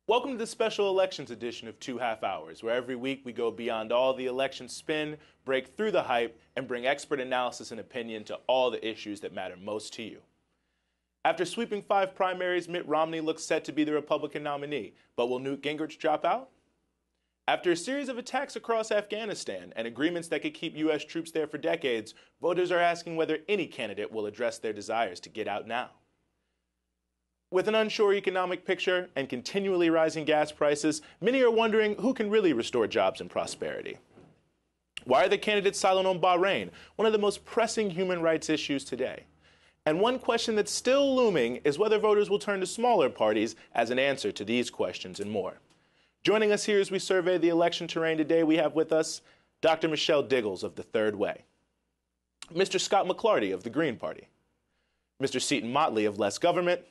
Welcome to the special elections edition of 2 Half Hours, where every week we go beyond all the election spin, break through the hype, and bring expert analysis and opinion to all the issues that matter most to you. After sweeping 5 primaries, Mitt Romney looks set to be the Republican nominee, but will Newt Gingrich drop out? After a series of attacks across Afghanistan and agreements that could keep U.S. troops there for decades, voters are asking whether any candidate will address their desires to get out now. With an unsure economic picture and continually rising gas prices, many are wondering who can really restore jobs and prosperity. Why are the candidates silent on Bahrain, one of the most pressing human rights issues today? And one question that's still looming is whether voters will turn to smaller parties as an answer to these questions and more. Joining us here as we survey the election terrain today, we have with us Dr. Michelle Diggles of the Third Way, Mr. Scott McLarty of the Green Party, Mr. Seton Motley of Less Government,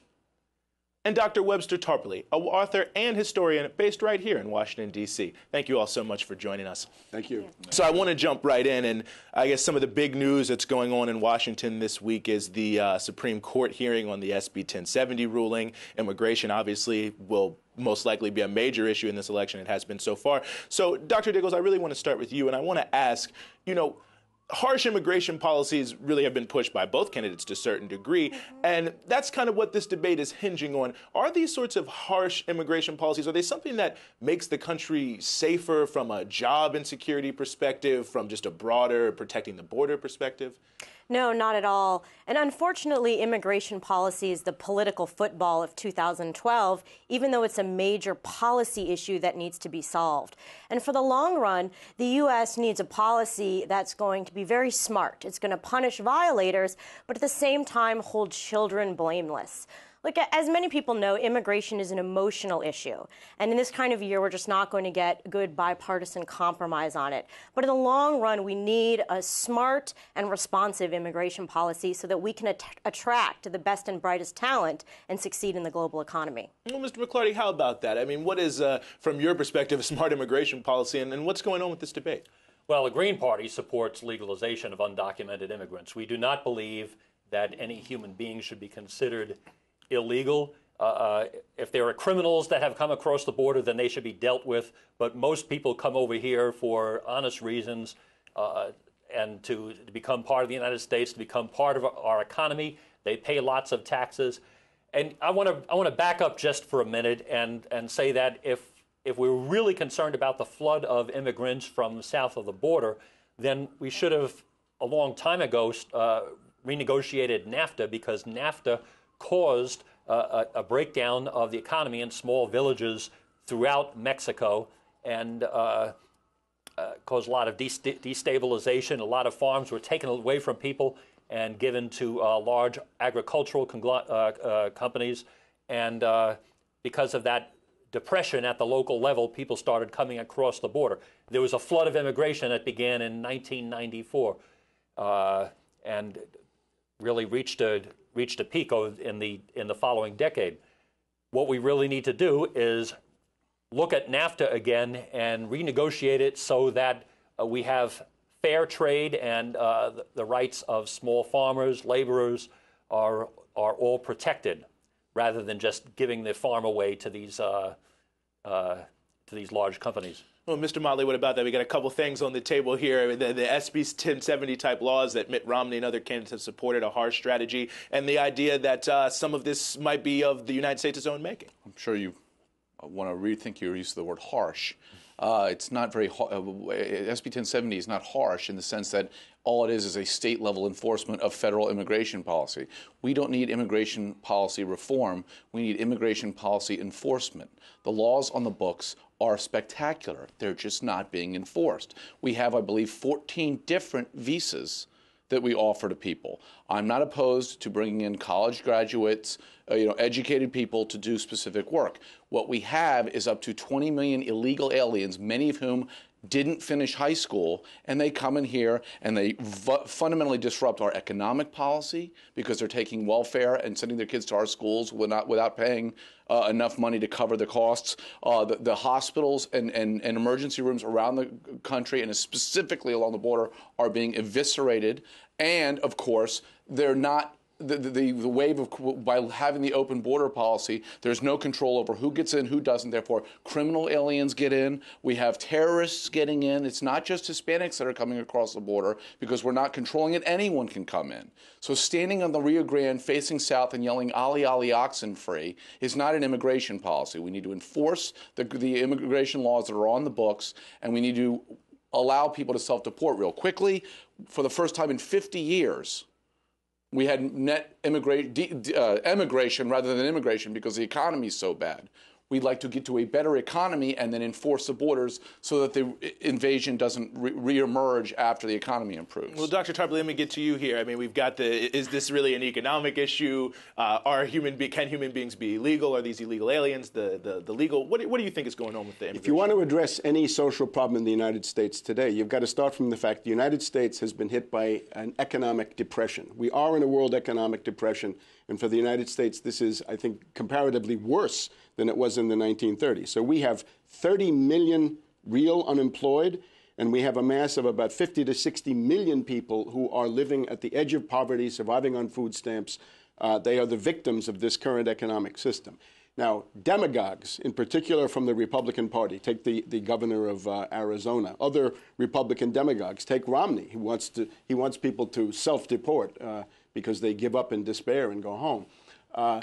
and Dr. Webster Tarpley, an author and historian based right here in Washington, D.C. Thank you all so much for joining us. Thank you. So I want to jump right in, and I guess some of the big news that's going on in Washington this week is the Supreme Court hearing on the SB 1070 ruling. Immigration obviously will most likely be a major issue in this election. It has been so far. So, Dr. Diggles, I really want to start with you, and I want to ask, harsh immigration policies really have been pushed by both candidates to a certain degree, and that's kind of what this debate is hinging on. Are these sorts of harsh immigration policies, are they something that makes the country safer from a job insecurity perspective, from just a broader protecting the border perspective? No, not at all. And unfortunately, immigration policy is the political football of 2012, even though it's a major policy issue that needs to be solved. And for the long run, the U.S. needs a policy that's going to be very smart. It's going to punish violators, but at the same time hold children blameless. Look, as many people know, immigration is an emotional issue. And in this kind of year, we're just not going to get good bipartisan compromise on it. But in the long run, we need a smart and responsive immigration policy so that we can attract the best and brightest talent and succeed in the global economy. Well, Mr. McLarty, how about that? I mean, what is, from your perspective, a smart immigration policy, and what's going on with this debate? Well, the Green Party supports legalization of undocumented immigrants. We do not believe that any human being should be considered illegal. If there are criminals that have come across the border, then they should be dealt with. But most people come over here for honest reasons and to become part of the United States, to become part of our economy. They pay lots of taxes. And I want to back up just for a minute and say that if we're really concerned about the flood of immigrants from south of the border, then we should have a long time ago renegotiated NAFTA, because NAFTA caused a breakdown of the economy in small villages throughout Mexico and caused a lot of destabilization. A lot of farms were taken away from people and given to large agricultural companies. And because of that depression at the local level, people started coming across the border. There was a flood of immigration that began in 1994 and really reached a peak in the following decade. What we really need to do is look at NAFTA again and renegotiate it so that we have fair trade and the rights of small farmers, laborers are all protected, rather than just giving the farm away to these large companies. Well, Mr. Motley, what about that? We got a couple things on the table here. The SB 1070 type laws that Mitt Romney and other candidates have supported, a harsh strategy, and the idea that some of this might be of the United States' own making. I'm sure you want to rethink your use of the word harsh. It's not very SB 1070 is not harsh in the sense that all it is a state-level enforcement of federal immigration policy. We don't need immigration policy reform. We need immigration policy enforcement. The laws on the books are spectacular. They're just not being enforced. We have, I believe, 14 different visas that we offer to people. I'm not opposed to bringing in college graduates, educated people to do specific work. What we have is up to 20 million illegal aliens, many of whom didn't finish high school, and they come in here and they fundamentally disrupt our economic policy because they're taking welfare and sending their kids to our schools without paying enough money to cover the costs. The hospitals and emergency rooms around the country, and specifically along the border, are being eviscerated. And, of course, they're not the wave of, by having the open border policy, there's no control over who gets in, who doesn't. Therefore, criminal aliens get in. We have terrorists getting in. It's not just Hispanics that are coming across the border because we're not controlling it. Anyone can come in. So standing on the Rio Grande facing south and yelling "Ali, Ali, oxen free" is not an immigration policy. We need to enforce the immigration laws that are on the books, and we need to allow people to self-deport real quickly. For the first time in 50 years, we had net emigration rather than immigration because the economy is so bad. We'd like to get to a better economy and then enforce the borders so that the invasion doesn't reemerge after the economy improves. Well, Dr. Tarpley, let me get to you here. I mean, we've got is this really an economic issue? Can human beings be illegal? Are these illegal aliens the legal? What do you think is going on with the immigration? If you want to address any social problem in the United States today, you've got to start from the fact the United States has been hit by an economic depression. We are in a world economic depression. And for the United States, this is, I think, comparatively worse than it was in the 1930s. So we have 30 million real unemployed, and we have a mass of about 50 to 60 million people who are living at the edge of poverty, surviving on food stamps. They are the victims of this current economic system. Now, demagogues, in particular from the Republican Party, take the governor of Arizona, other Republican demagogues, take Romney. He wants people to self-deport because they give up in despair and go home.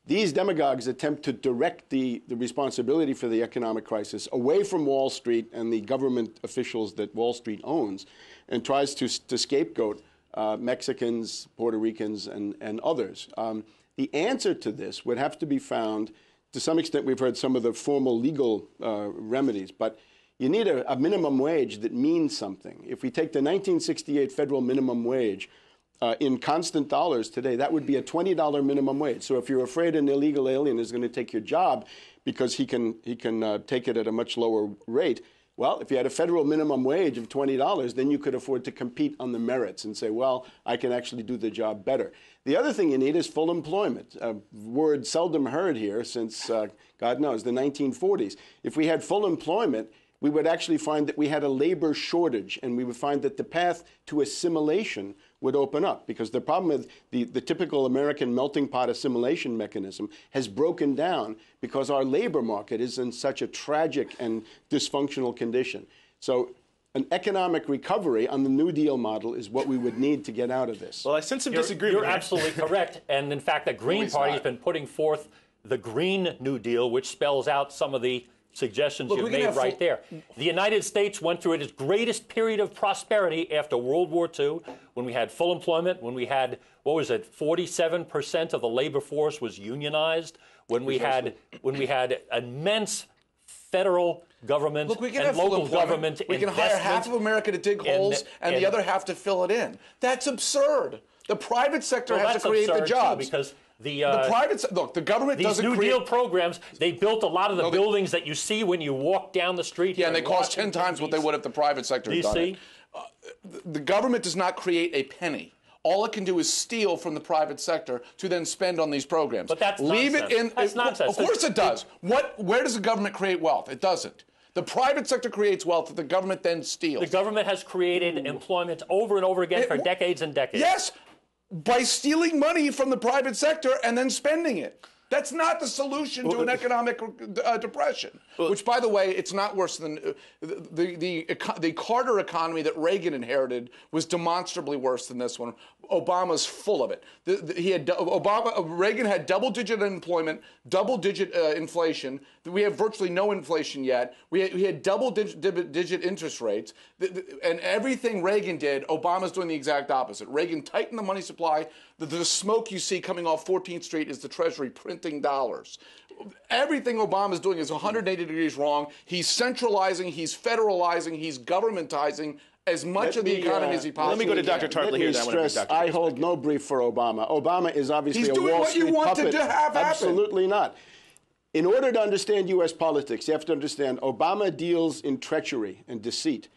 These demagogues attempt to direct the responsibility for the economic crisis away from Wall Street and the government officials that Wall Street owns, and tries to scapegoat Mexicans, Puerto Ricans, and others. The answer to this would have to be found, to some extent we've heard some of the formal legal remedies, but you need a minimum wage that means something. If we take the 1968 federal minimum wage, in constant dollars today, that would be a $20 minimum wage. So if you're afraid an illegal alien is going to take your job because he can take it at a much lower rate, well, if you had a federal minimum wage of $20, then you could afford to compete on the merits and say, well, I can actually do the job better. The other thing you need is full employment, a word seldom heard here since, God knows, the 1940s. If we had full employment, we would actually find that we had a labor shortage, and we would find that the path to assimilation would open up, because the problem with the typical American melting pot assimilation mechanism has broken down because our labor market is in such a tragic and dysfunctional condition. So an economic recovery on the New Deal model is what we would need to get out of this. Well, I sense some disagreement. You're absolutely correct. And in fact, the Green Party has been putting forth the Green New Deal, which spells out some of the suggestions you've made right there. The United States went through its greatest period of prosperity after World War II, when we had full employment, when we had, 47% of the labor force was unionized, when we had immense federal government and local government. We can hire half of America to dig holes and the other half to fill it in. That's absurd. The private sector has to create the jobs. Because the government doesn't create... These New Deal programs, they built a lot of the buildings that you see when you walk down the street. Yeah, and they cost 10 times what they would if the private sector had done it. The government does not create a penny. All it can do is steal from the private sector to then spend on these programs. But that's nonsense. That's nonsense. Of course it does. Where does the government create wealth? It doesn't. The private sector creates wealth that the government then steals. The government has created employment over and over again for decades and decades. Yes, by stealing money from the private sector and then spending it. That's not the solution to an economic depression, which, by the way, it's not worse than the Carter economy that Reagan inherited was demonstrably worse than this one. Obama's full of it. Reagan had double-digit unemployment, double-digit inflation. We have virtually no inflation yet. We had double-digit interest rates. And everything Reagan did, Obama's doing the exact opposite. Reagan tightened the money supply. The smoke you see coming off 14th Street is the Treasury printing dollars. Everything Obama's doing is 180 degrees wrong. He's centralizing, he's federalizing, he's governmentizing as much of the economy as he possibly can. Let me go to Dr. Tarpley here. Let me stress, I hold no brief for Obama. Obama is obviously a Wall Street puppet. He's doing what you want to have happen. Absolutely not. In order to understand U.S. politics, you have to understand Obama deals in treachery and deceit.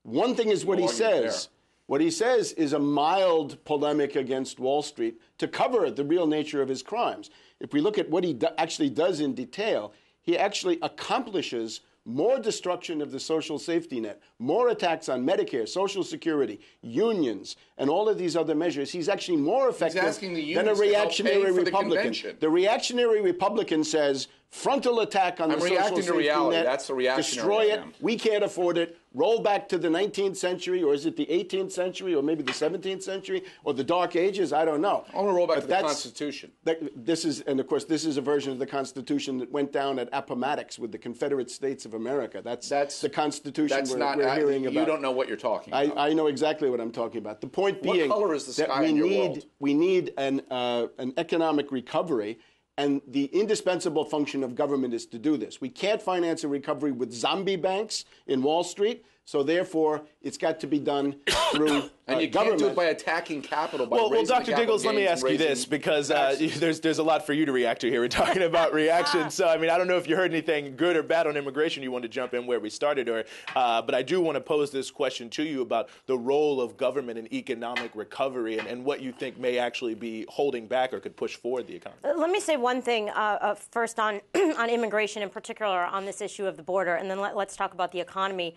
One thing is what he says. What he says is a mild polemic against Wall Street to cover the real nature of his crimes. If we look at what he actually does in detail, he actually accomplishes more destruction of the social safety net, more attacks on Medicare, Social Security, unions, and all of these other measures, he's actually more effective than a reactionary Republican. The reactionary Republican says, frontal attack on the social safety net. That's the reactionary. Destroy it. We can't afford it. Roll back to the 19th century, or is it the 18th century, or maybe the 17th century, or the Dark Ages? I don't know. I want to roll back to the Constitution. And of course, this is a version of the Constitution that went down at Appomattox with the Confederate States of America. That's the Constitution we're hearing about. You don't know what you're talking about. I know exactly what I'm talking about. The point being what color is the sky that in your world? we need an economic recovery. And the indispensable function of government is to do this. We can't finance a recovery with zombie banks in Wall Street, so therefore it's got to be done through and you government. can't do it by attacking capital. Well, Dr. Diggles, let me ask you this, because there's a lot for you to react to here. We're talking about reactions. So, I mean, I don't know if you heard anything good or bad on immigration. You want to jump in where we started, but I do want to pose this question to you about the role of government in economic recovery and what you think may actually be holding back or could push forward the economy. Let me say one thing first on immigration, in particular on this issue of the border, and then let's talk about the economy.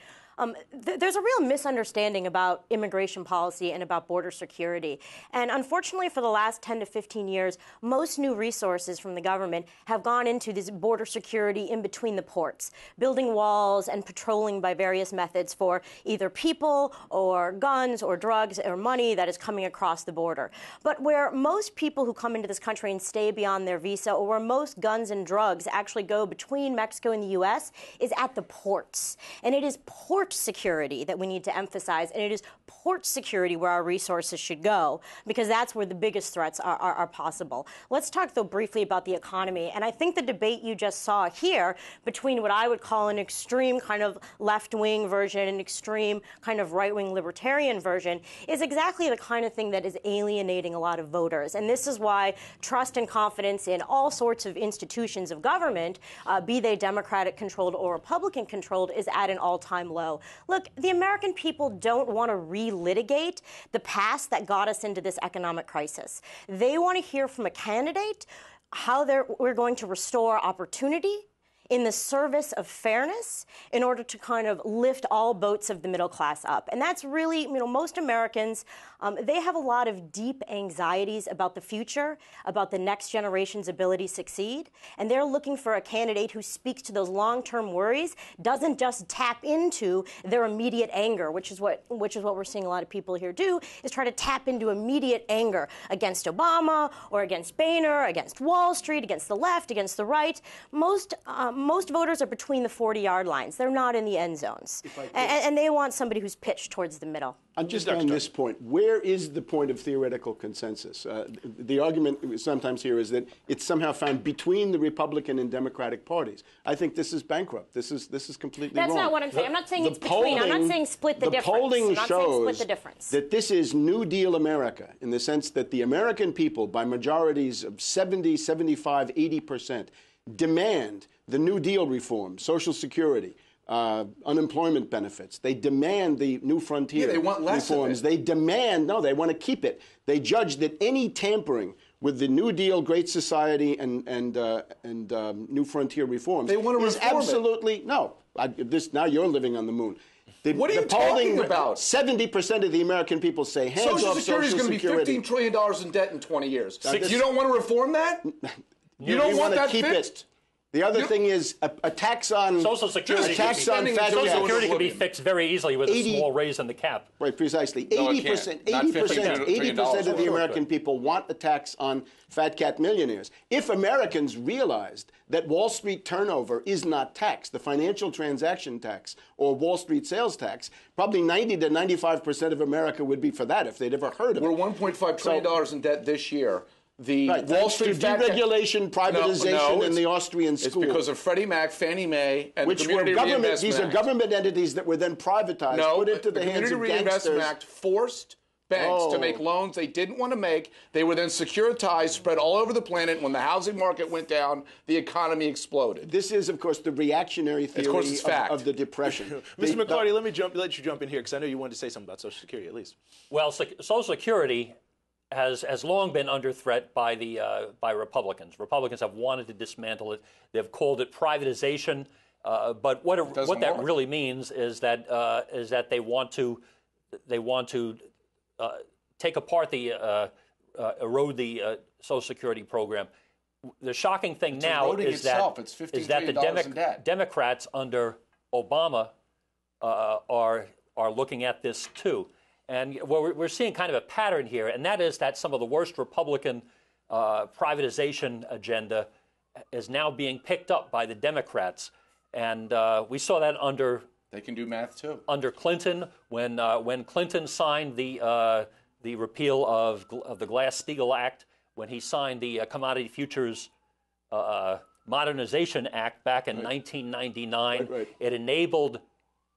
There's a real misunderstanding about immigration policy and about border security. And unfortunately, for the last 10 to 15 years, most new resources from the government have gone into this border security in between the ports, building walls and patrolling by various methods for either people or guns or drugs or money that is coming across the border. But where most people who come into this country and stay beyond their visa, or where most guns and drugs actually go between Mexico and the U.S., is at the ports. And it is port security that we need to emphasize, and it is port security where our resources should go, because that's where the biggest threats are possible. Let's talk, though, briefly about the economy. And I think the debate you just saw here between what I would call an extreme kind of left-wing version and an extreme kind of right-wing libertarian version is exactly the kind of thing that is alienating a lot of voters. And this is why trust and confidence in all sorts of institutions of government, be they Democratic-controlled or Republican-controlled, is at an all-time low. Look, the American people don't want to relitigate the past that got us into this economic crisis. They want to hear from a candidate how we're going to restore opportunity in the service of fairness in order to kind of lift all boats of the middle class up. And that's really, most Americans, they have a lot of deep anxieties about the future, about the next generation's ability to succeed. And they're looking for a candidate who speaks to those long-term worries, doesn't just tap into their immediate anger, which is what we're seeing a lot of people here do, is try to tap into immediate anger against Obama or against Boehner, against Wall Street, against the left, against the right. Most voters are between the 40-yard lines. They're not in the end zones. And they want somebody who's pitched towards the middle. Just on this point, where is the point of theoretical consensus? The argument sometimes here is that it's somehow found between the Republican and Democratic parties. I think this is bankrupt. This is completely wrong. That's not what I'm saying. I'm not saying it's between. I'm not saying split the difference. The polling shows that this is New Deal America, in the sense that the American people, by majorities of 70, 75, 80%, demand the New Deal reform, Social Security, unemployment benefits. They demand the New Frontier they want less reforms. Of it. They they want to keep it. They judge that any tampering with the New Deal, Great Society, and New Frontier reforms they want to is reform absolutely it. No. Now you're living on the moon. What are you talking about? 70% of the American people say hands off Social Security. Social Security is going to be $15 trillion in debt in 20 years. You don't want to reform that? You don't want that keep fixed? It. The other thing is a tax on Social Security. Social Security can be fixed very easily with a small raise in the cap. Right, precisely. 80% of the American people want a tax on fat cat millionaires. If Americans realized that Wall Street turnover is not taxed, the financial transaction tax or Wall Street sales tax, probably 90 to 95% of America would be for that if they'd ever heard of it. We're $1.5 trillion in debt this year. The Wall Street deregulation, privatization, and the Austrian school. It's because of Freddie Mac, Fannie Mae, and which the Community Reinvestment Act. These are government entities that were then privatized, put into the hands of gangsters. The Community Reinvestment Act forced banks to make loans they didn't want to make. They were then securitized, spread all over the planet. When the housing market went down, the economy exploded. This is, of course, the reactionary theory of the Depression. Mr. McCarty, let you jump in here, because I know you wanted to say something about Social Security, at least. Well, Social Security has long been under threat by Republicans. Republicans have wanted to dismantle it. They've called it privatization. But what that work. really means is that they want to take apart erode the Social Security program. The shocking thing now is that the Democrats under Obama are looking at this too. And we're seeing kind of a pattern here, and that is that some of the worst Republican privatization agenda is now being picked up by the Democrats. And we saw that they can do math too. Under Clinton, when Clinton signed the repeal of the Glass-Steagall Act, when he signed the Commodity Futures Modernization Act back in 1999, it enabled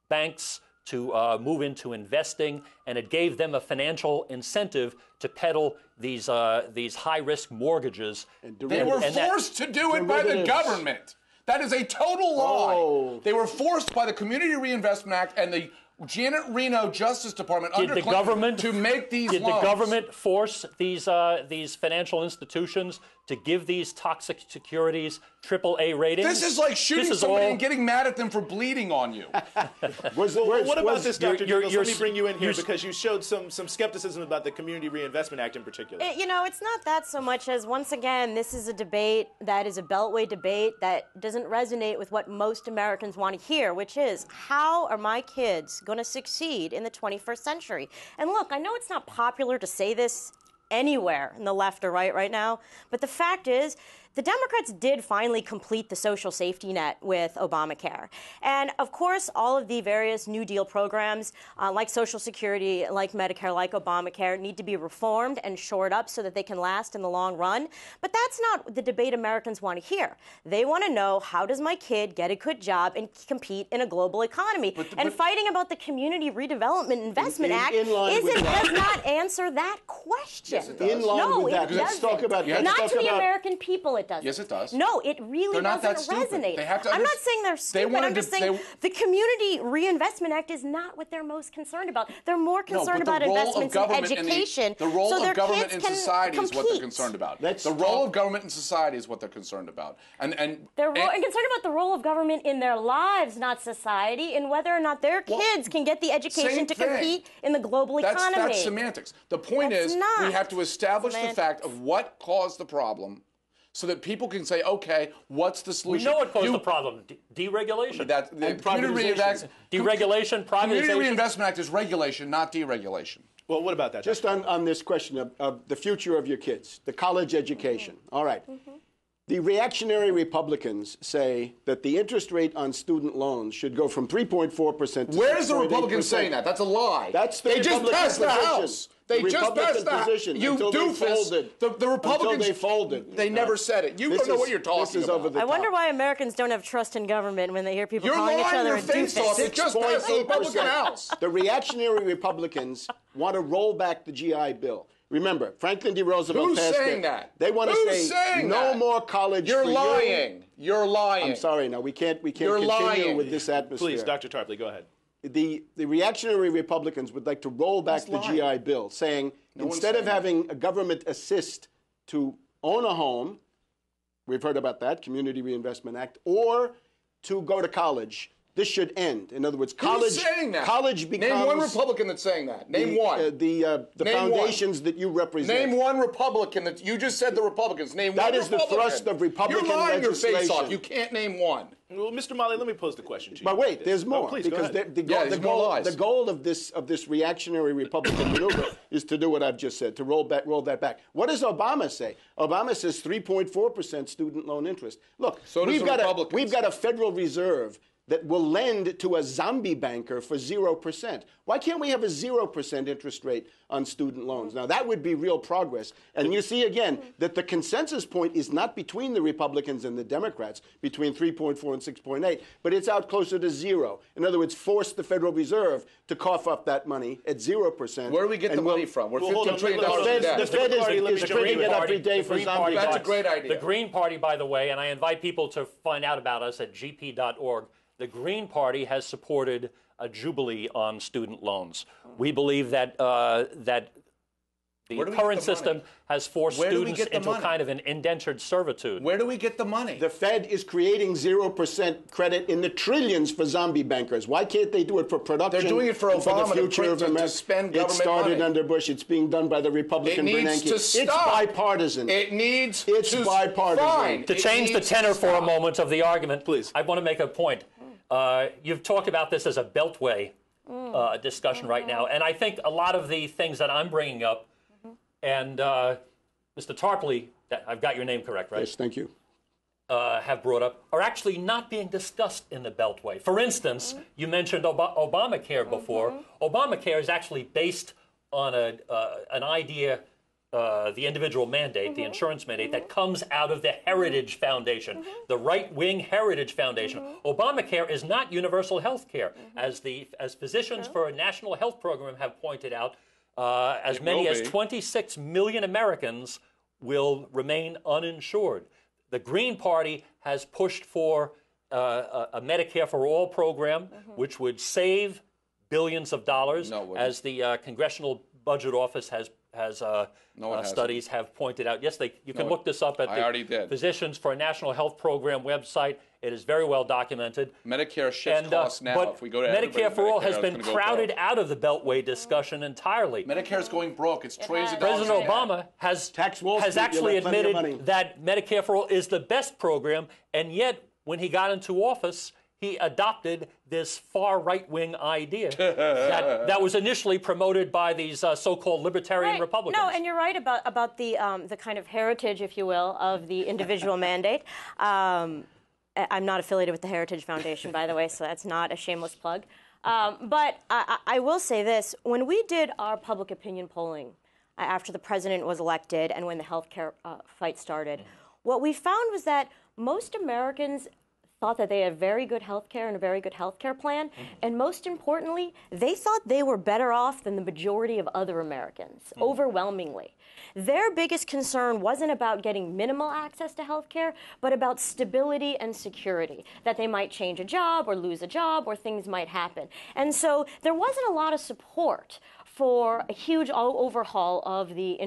banks to move into investing, and it gave them a financial incentive to peddle these high-risk mortgages. They were forced to do it by the government. That is a total lie. Oh. They were forced by the Community Reinvestment Act and the Janet Reno Justice Department under Clinton to make these loans. Did the government force these financial institutions to give these toxic securities AAA ratings? This is like shooting somebody and getting mad at them for bleeding on you. What about this, Dr. Dugals? Let me bring you in here because you showed some skepticism about the Community Reinvestment Act in particular. It's not that so much as, once again, this is a debate that is a Beltway debate that doesn't resonate with what most Americans want to hear, which is, how are my kids going to succeed in the 21st century? And look, I know it's not popular to say this anywhere in the left or right now, but the fact is, the Democrats did finally complete the social safety net with Obamacare. And of course, all of the various New Deal programs, like Social Security, like Medicare, like Obamacare, need to be reformed and shored up so that they can last in the long run. But that's not the debate Americans want to hear. They want to know, how does my kid get a good job and compete in a global economy? And fighting about the Community Redevelopment Investment Act does not answer that question. Yes, it does. In line with that. Let's talk about not to the American people. It doesn't. Yes, it does. No, it really doesn't resonate. I'm not saying they're stupid. I'm just saying the Community Reinvestment Act is not what they're most concerned about. They're more concerned about investments in education. The role so of government in society compete. is what they're concerned about. The role of government in society is what they're concerned about. And they're concerned about the role of government in their lives, not society, and whether or not their kids can get the education to compete in the global economy. That's semantics. The point is, we have to establish the fact of what caused the problem, so that people can say, okay, what's the solution? We know what caused the problem. Deregulation. Deregulation, privatization. Community Reinvestment Act is regulation, not deregulation. Well, what about that? Just on this question of the future of your kids, the college education. All right. The reactionary Republicans say that the interest rate on student loans should go from 3.4% to 6.8%. Where's the Republicans saying that? That's a lie. That's the They just Republican passed the position. House. They just passed the House. You doofus. The Republicans. Until they folded. They never said it. You don't know what you're talking about. I wonder why Americans don't have trust in government when they hear people calling each other a doofus. It just passed the Republican House. The reactionary Republicans want to roll back the GI Bill. Remember, Franklin D. Roosevelt passed it. Who's saying that? They want to say no more college for you. You're lying. You're lying. I'm sorry. Now we can't continue with this atmosphere. Please, Dr. Tarpley, go ahead. The reactionary Republicans would like to roll back the GI Bill, saying instead of having a government assist to own a home, we've heard about that, Community Reinvestment Act, or to go to college. This should end. In other words, college. Who's saying that? College becomes. Name one Republican that's saying that. Name one. The foundations that you represent. Name one Republican that you just said. The Republicans. Name one Republican. That is the thrust of Republican You're lying legislation. your face off. You can't name one. Well, Mr. Malley, let me pose the question to you. But wait, there's more. Please, because the goal of this reactionary Republican maneuver is to do what I've just said, to roll that back. What does Obama say? Obama says 3.4% student loan interest. Look, we've got a Federal Reserve that will lend to a zombie banker for 0%. Why can't we have a 0% interest rate on student loans? Now, that would be real progress. And you see, again, that the consensus point is not between the Republicans and the Democrats, between 3.4 and 6.8, but it's out closer to 0. In other words, force the Federal Reserve to cough up that money at 0%. Where do we get the money from? We're $15 trillion in debt. The Fed is printing it every day for zombie That's a great idea. The Green Party, by the way, and I invite people to find out about us at gp.org, the Green Party has supported a jubilee on student loans. We believe that the The Where do we current get the system money? has forced Where do we students get the into a money? kind of an indentured servitude. Where do we get the money? The Fed is creating 0% credit in the trillions for zombie bankers. Why can't they do it for production? They're doing it for and Obama the future of to America? spend It government started money. under Bush. It's being done by the Republican It needs Bernanke. to It's stop. bipartisan. It needs It's to bipartisan. Fine. To It change the needs to tenor for a stop. moment of the argument, Please. I want to make a point. You've talked about this as a beltway discussion right now, and I think a lot of the things that I'm bringing up, and Mr. Tarpley, I've got your name correct, right? Yes, thank you. Have brought up are actually not being discussed in the Beltway. For instance, you mentioned Obamacare before. Obamacare is actually based on an idea, the individual mandate, the insurance mandate, that comes out of the Heritage Foundation, the right-wing Heritage Foundation. Obamacare is not universal health care. As physicians for a national health program have pointed out, as many as 26 million Americans will remain uninsured. The Green Party has pushed for a Medicare for All program, which would save billions of dollars, No, it wouldn't. as the Congressional Budget Office has No, it hasn't. studies have pointed out. Yes, you can look this up at I the already did. Physicians for a National Health Program website. It is very well documented. Medicare shifts costs now. But If we go to Medicare for All Medicare, has it's been gonna go crowded broke. out of the Beltway discussion entirely. Medicare's going broke. It's trillions of dollars. President in debt. Obama has Tax Wall Street, you'll actually have plenty of admitted money. that Medicare for All is the best program, and yet when he got into office, he adopted this far right-wing idea that was initially promoted by these so-called libertarian Republicans. No, and you're right about the kind of heritage, if you will, of the individual mandate. I'm not affiliated with the Heritage Foundation, by the way, so that's not a shameless plug. But I will say this. When we did our public opinion polling after the president was elected and when the healthcare fight started, what we found was that most Americans thought that they had very good health care and a very good health care plan. And most importantly, they thought they were better off than the majority of other Americans, overwhelmingly. Their biggest concern wasn't about getting minimal access to health care, but about stability and security, that they might change a job or lose a job or things might happen. And so there wasn't a lot of support for a huge overhaul of the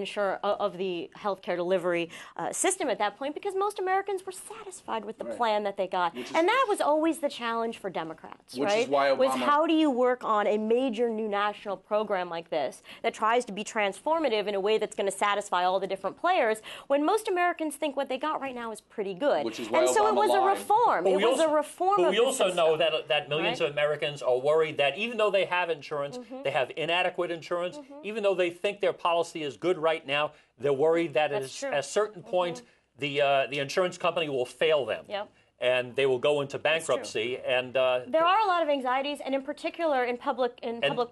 healthcare delivery system at that point, because most Americans were satisfied with the plan that they got, and that was always the challenge for Democrats, Which right? is why was Obama- how do you work on a major new national program like this that tries to be transformative in a way that's going to satisfy all the different players, when most Americans think what they got right now is pretty good. Which is why and so Obama it was a lied. reform. But It we was also- a reform. But of we the also system. know that millions Right? of Americans are worried that even though they have insurance, they have inadequate insurance. Even though they think their policy is good right now, they're worried that That's true. at a certain point the insurance company will fail them. Yep. And they will go into bankruptcy. And There are a lot of anxieties, and in particular in public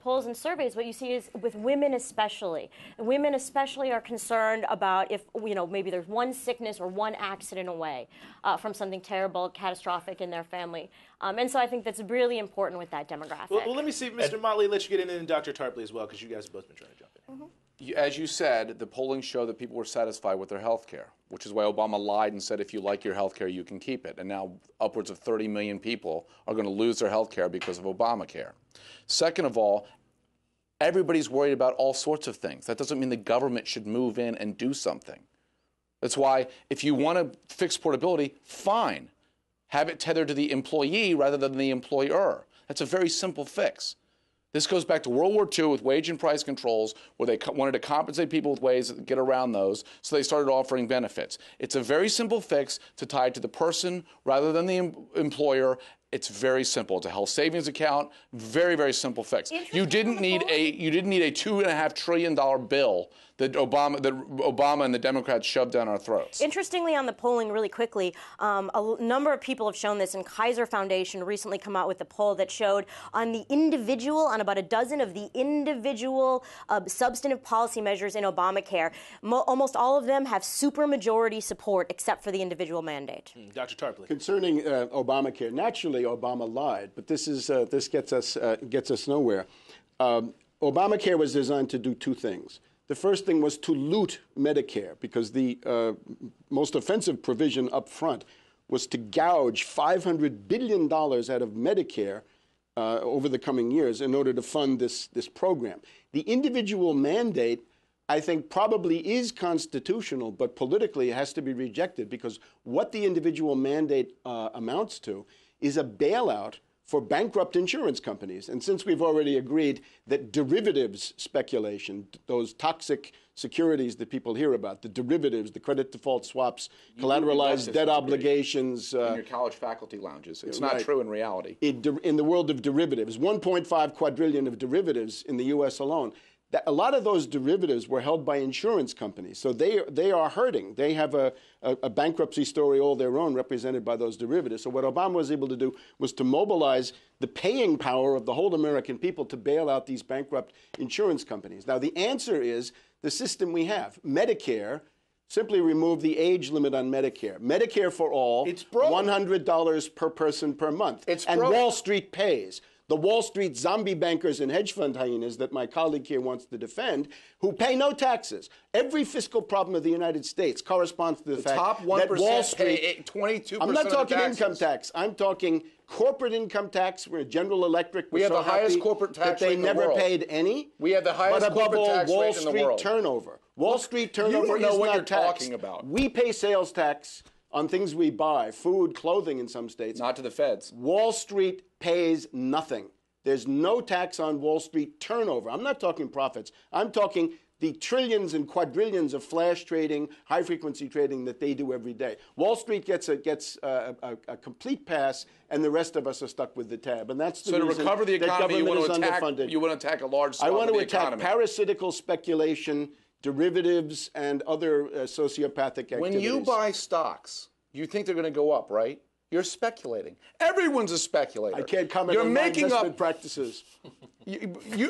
polls and surveys, what you see is with women especially. Women especially are concerned about if maybe there's one sickness or one accident away from something terrible, catastrophic in their family. And so I think that's really important with that demographic. Well, let me see, Mr. Motley, let you get in, and Dr. Tarpley as well, because you guys have both been trying to jump in. As you said, the polling showed that people were satisfied with their health care, which is why Obama lied and said if you like your health care, you can keep it. And now upwards of 30 million people are going to lose their health care because of Obamacare. Second of all, everybody's worried about all sorts of things. That doesn't mean the government should move in and do something. That's why if you want to fix portability, fine. Have it tethered to the employee rather than the employer. That's a very simple fix. This goes back to World War II with wage and price controls, where they wanted to compensate people with ways to get around those, so they started offering benefits. It's a very simple fix to tie it to the person rather than the employer. It's very simple. It's a health savings account. Very, very simple fix. You didn't need a $2.5 trillion bill that Obama and the Democrats shoved down our throats. Interestingly, on the polling, really quickly, a number of people have shown this, and Kaiser Foundation recently come out with a poll that showed on about a dozen of the individual substantive policy measures in Obamacare, almost all of them have supermajority support except for the individual mandate. Dr. Tarpley. Concerning Obamacare, naturally Obama lied, but this gets us nowhere. Obamacare was designed to do two things. The first thing was to loot Medicare, because the most offensive provision up front was to gouge $500 billion out of Medicare over the coming years in order to fund this program. The individual mandate I think probably is constitutional, but politically it has to be rejected because what the individual mandate amounts to is a bailout for bankrupt insurance companies. And since we've already agreed that derivatives speculation, those toxic securities that people hear about, the derivatives, the credit default swaps, collateralized debt obligations. In your college faculty lounges. It's not true in reality. In the world of derivatives, 1.5 quadrillion of derivatives in the U.S. alone. A lot of those derivatives were held by insurance companies, so they are hurting. They have a bankruptcy story all their own represented by those derivatives. So what Obama was able to do was to mobilize the paying power of the whole American people to bail out these bankrupt insurance companies. Now, the answer is the system we have. Medicare, simply remove the age limit on Medicare. Medicare for all, it's broke. $100 per person per month. It's and broke. Wall Street pays. The Wall Street zombie bankers and hedge fund hyenas that my colleague here wants to defend, who pay no taxes. Every fiscal problem of the United States corresponds to the fact top 1% that Wall Street pay 22% I'm not of the talking taxes. income tax. I'm talking corporate income tax, where General Electric was We have so the highest happy corporate tax that they rate in the never world. paid any. We have the highest but above corporate all, tax Wall rate in the Street world. turnover. Wall Street turnover don't know is what not you're taxed. talking about. We pay sales tax on things we buy, food, clothing in some states. Not to the feds. Wall Street pays nothing. There's no tax on Wall Street turnover. I'm not talking profits. I'm talking the trillions and quadrillions of flash trading, high-frequency trading that they do every day. Wall Street gets a complete pass, and the rest of us are stuck with the tab. And that's the So to reason recover the that economy, you government want is to attack. underfunded. You want to attack a large I swath want of to the attack economy. parasitical speculation, derivatives, and other sociopathic activities. When you buy stocks, you think they're going to go up, right? You're speculating. Everyone's a speculator. I can't comment You're on my making investment up. practices.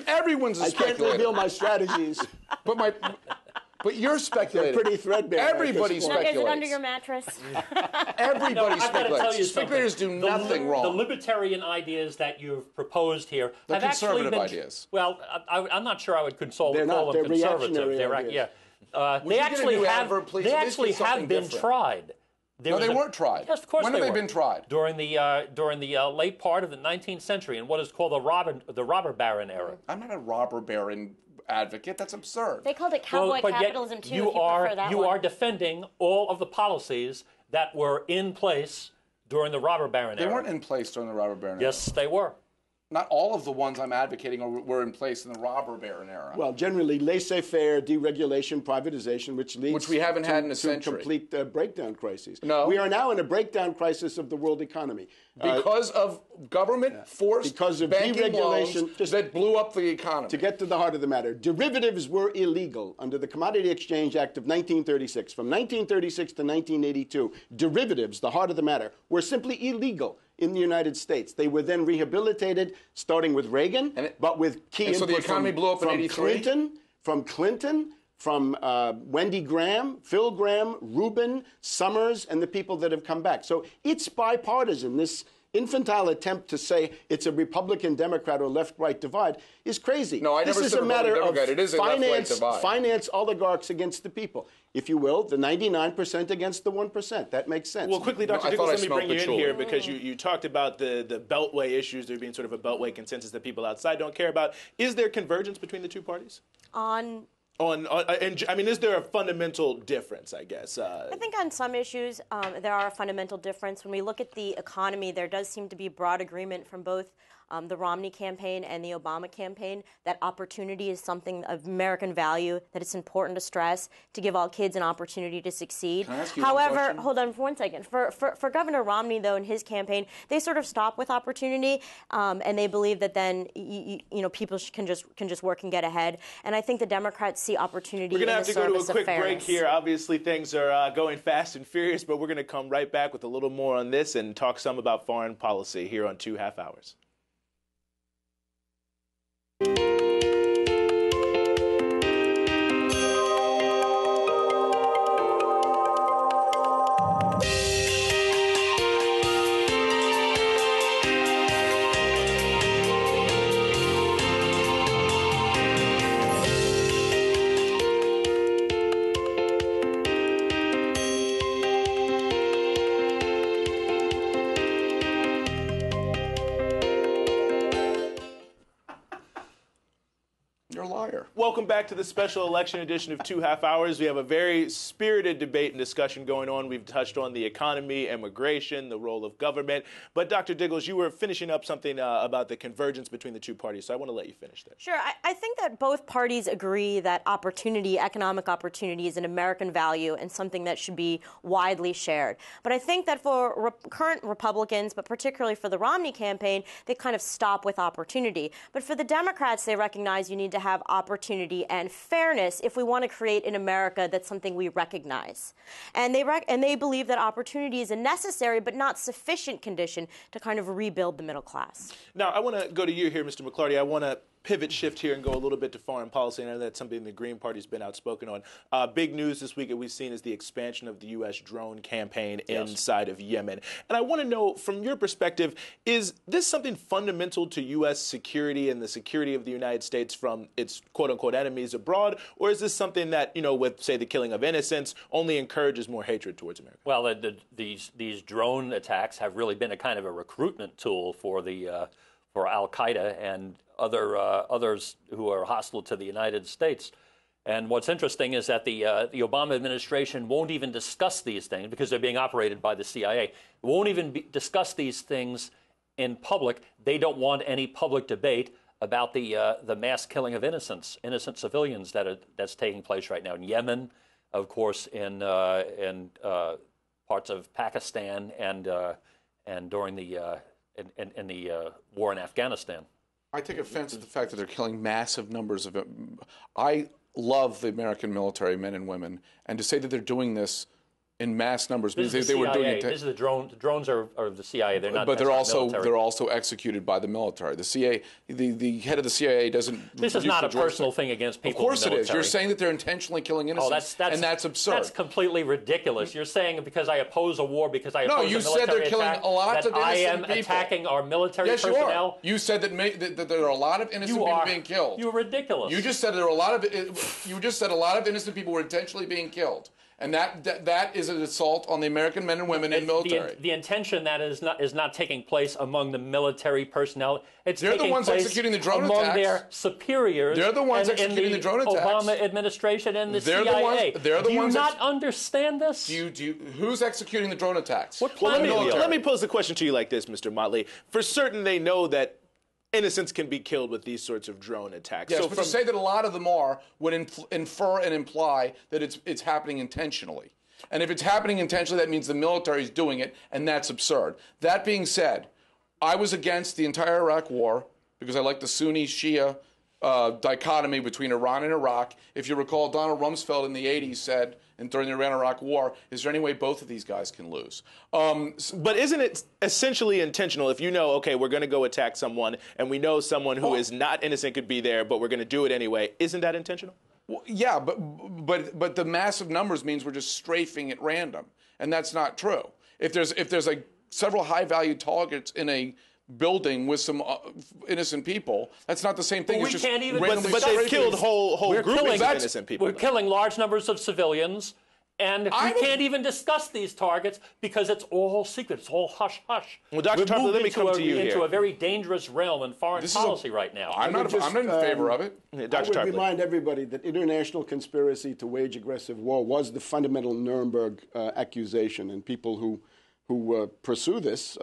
Everyone's a I can't speculator. reveal my strategies. But you're speculating. Pretty threadbare. Everybody at this point. Is it speculates. under your mattress? Everybody No, I've got to speculates. tell you Speculators something. do nothing wrong. The libertarian ideas that you've proposed here They're have actually conservative been. ideas. Well, I'm not sure I would call They're not. them They're conservative. reactionary ideas. Yeah. you They get a actually new have. adverb, please? They At least actually do something have been different. tried. No, they weren't tried. Yes, of course When they have they were. been tried? During the late part of the 19th century in what is called the robber baron era. I'm not a robber baron advocate. That's absurd. They called it cowboy but yet capitalism too. You if you are prefer that you one. are defending all of the policies that were in place during the robber baron They era. weren't in place during the robber baron era. Yes, they were. Not all of the ones I'm advocating were in place in the robber baron era. Well, generally, laissez-faire, deregulation, privatization, which leads Which we haven't had in a to century. complete breakdown crises. No. We are now in a breakdown crisis of the world economy. because of government-forced Because of banking deregulation, loans that blew up the economy. To get to the heart of the matter, derivatives were illegal under the Commodity Exchange Act of 1936. From 1936 to 1982, derivatives, the heart of the matter, were simply illegal in the United States. They were then rehabilitated, starting with Reagan, but with key and so the input economy blew up in from 83? Clinton, from Wendy Graham, Phil Graham, Rubin, Summers, and the people that have come back. So it's bipartisan. This infantile attempt to say it's a Republican, Democrat, or left-right divide is crazy. No, I this never is said a matter Republican, of Democrat. It is a left-right divide. finance oligarchs against the people. If you will, the 99% against the 1%. That makes sense. Well, quickly, Dr. I Dickles, thought I let me smelled bring you in patchouli. here because you talked about the Beltway issues, there being sort of a Beltway consensus that people outside don't care about. Is there convergence between the two parties? I mean, is there a fundamental difference, I guess? I think on some issues there are a fundamental difference. When we look at the economy, there does seem to be broad agreement from both the Romney campaign and the Obama campaign that opportunity is something of American value, that it's important to stress, to give all kids an opportunity to succeed. Can I ask you one However, question? hold on for 1 second. For Governor Romney, though, in his campaign, they sort of stop with opportunity, and they believe that then people can just work and get ahead. And I think the Democrats see opportunity. We're going to in have the to go to a service of quick break fairness. here. Obviously, things are going fast and furious, but we're going to come right back with a little more on this and talk some about foreign policy here on 2 Half Hours. you're a liar. Welcome back to the special election edition of 2 Half Hours. We have a very spirited debate and discussion going on. We've touched on the economy, immigration, the role of government. But Dr. Diggles, you were finishing up something about the convergence between the two parties, so I want to let you finish that. Sure. I think that both parties agree that opportunity, economic opportunity, is an American value and something that should be widely shared. But I think that for current Republicans, but particularly for the Romney campaign, they kind of stop with opportunity. But for the Democrats, they recognize you need to have opportunity and fairness if we want to create in America that's something we recognize. And they believe that opportunity is a necessary but not sufficient condition to kind of rebuild the middle class. Now, I want to go to you here, Mr. McClarty. I want to pivot shift here and go a little bit to foreign policy. I know that's something the Green Party's been outspoken on. Big news this week that we've seen is the expansion of the U.S. drone campaign inside of Yemen. And I want to know, from your perspective, is this something fundamental to U.S. security and the security of the United States from its quote-unquote enemies abroad, or is this something that, you know, with, say, the killing of innocents, only encourages more hatred towards America? Well, these drone attacks have really been a kind of a recruitment tool for Al-Qaeda and others who are hostile to the United States. And what's interesting is that the Obama administration won't even discuss these things because they're being operated by the CIA. Won't even discuss these things in public. They don't want any public debate about the mass killing of innocent civilians that's taking place right now in Yemen, of course, in parts of Pakistan and during the war in Afghanistan. I take offense at the fact that they're killing massive numbers of. I love the American military men and women, and to say that they're doing this in mass numbers means they were doing it. This is the drone. The drones are the CIA. They're not. But they're military. also executed by the military. The CIA, the head of the CIA doesn't. This is not a personal thing against people. Of course in the it is. military. You're saying that they're intentionally killing innocents, and that's absurd. That's completely ridiculous. You're saying because I oppose a war, because I oppose you a said military they're killing attack, a lot of innocent I am people. attacking our military yes, personnel. You are. You said that there are a lot of innocent people being killed. You're ridiculous. You just said there were a lot of. You just said a lot of innocent people were intentionally being killed. And that is an assault on the American men and women in the military. The intention that is not taking place among the military personnel. They're the ones executing the drone among attacks. Their superiors. They're the ones executing the drone attacks. Obama administration and the CIA. Do you not understand this? Who's executing the drone attacks? Let me pose the question to you like this, Mr. Motley. For certain, they know that innocents can be killed with these sorts of drone attacks. Yes, but to say that a lot of them would infer and imply that it's happening intentionally. And if it's happening intentionally, that means the military is doing it, and that's absurd. That being said, I was against the entire Iraq war because I like the Sunni-Shia dichotomy between Iran and Iraq. If you recall, Donald Rumsfeld in the 80s said, and during the Iran-Iraq war, is there any way both of these guys can lose? But isn't it essentially intentional if you know, okay, we're going to go attack someone, and we know someone who is not innocent could be there, but we're going to do it anyway? Isn't that intentional? Well, yeah, but the massive numbers means we're just strafing at random, and that's not true. If there's like several high-value targets in a building with some innocent people, that's not the same thing. Well, as we just can't even. But they've killed whole groups of innocent people. We're killing large numbers of civilians, and we can't even discuss these targets because it's all secret. It's all hush hush. Well, Dr. Tarpley, let me come to you here. Into a very dangerous realm in foreign policy right now. I'm not in favor of it. Dr. I would remind everybody that international conspiracy to wage aggressive war was the fundamental Nuremberg accusation, and people who pursue this.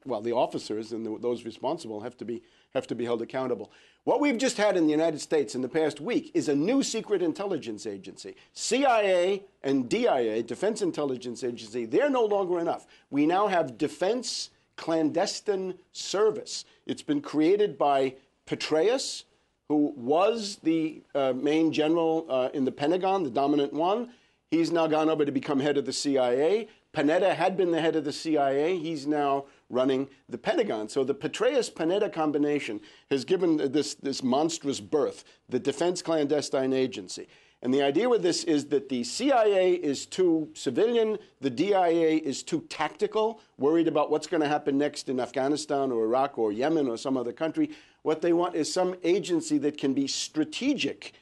Well, the officers and those responsible have to be held accountable. What we've just had in the United States in the past week is a new secret intelligence agency. CIA and DIA, Defense Intelligence Agency, they're no longer enough. We now have Defense Clandestine Service. It's been created by Petraeus, who was the main general in the Pentagon, the dominant one. He's now gone over to become head of the CIA. Panetta had been the head of the CIA. He's now running the Pentagon. So the Petraeus-Panetta combination has given this monstrous birth, the Defense Clandestine Agency. And the idea with this is that the CIA is too civilian, the DIA is too tactical, worried about what's going to happen next in Afghanistan or Iraq or Yemen or some other country. What they want is some agency that can be strategic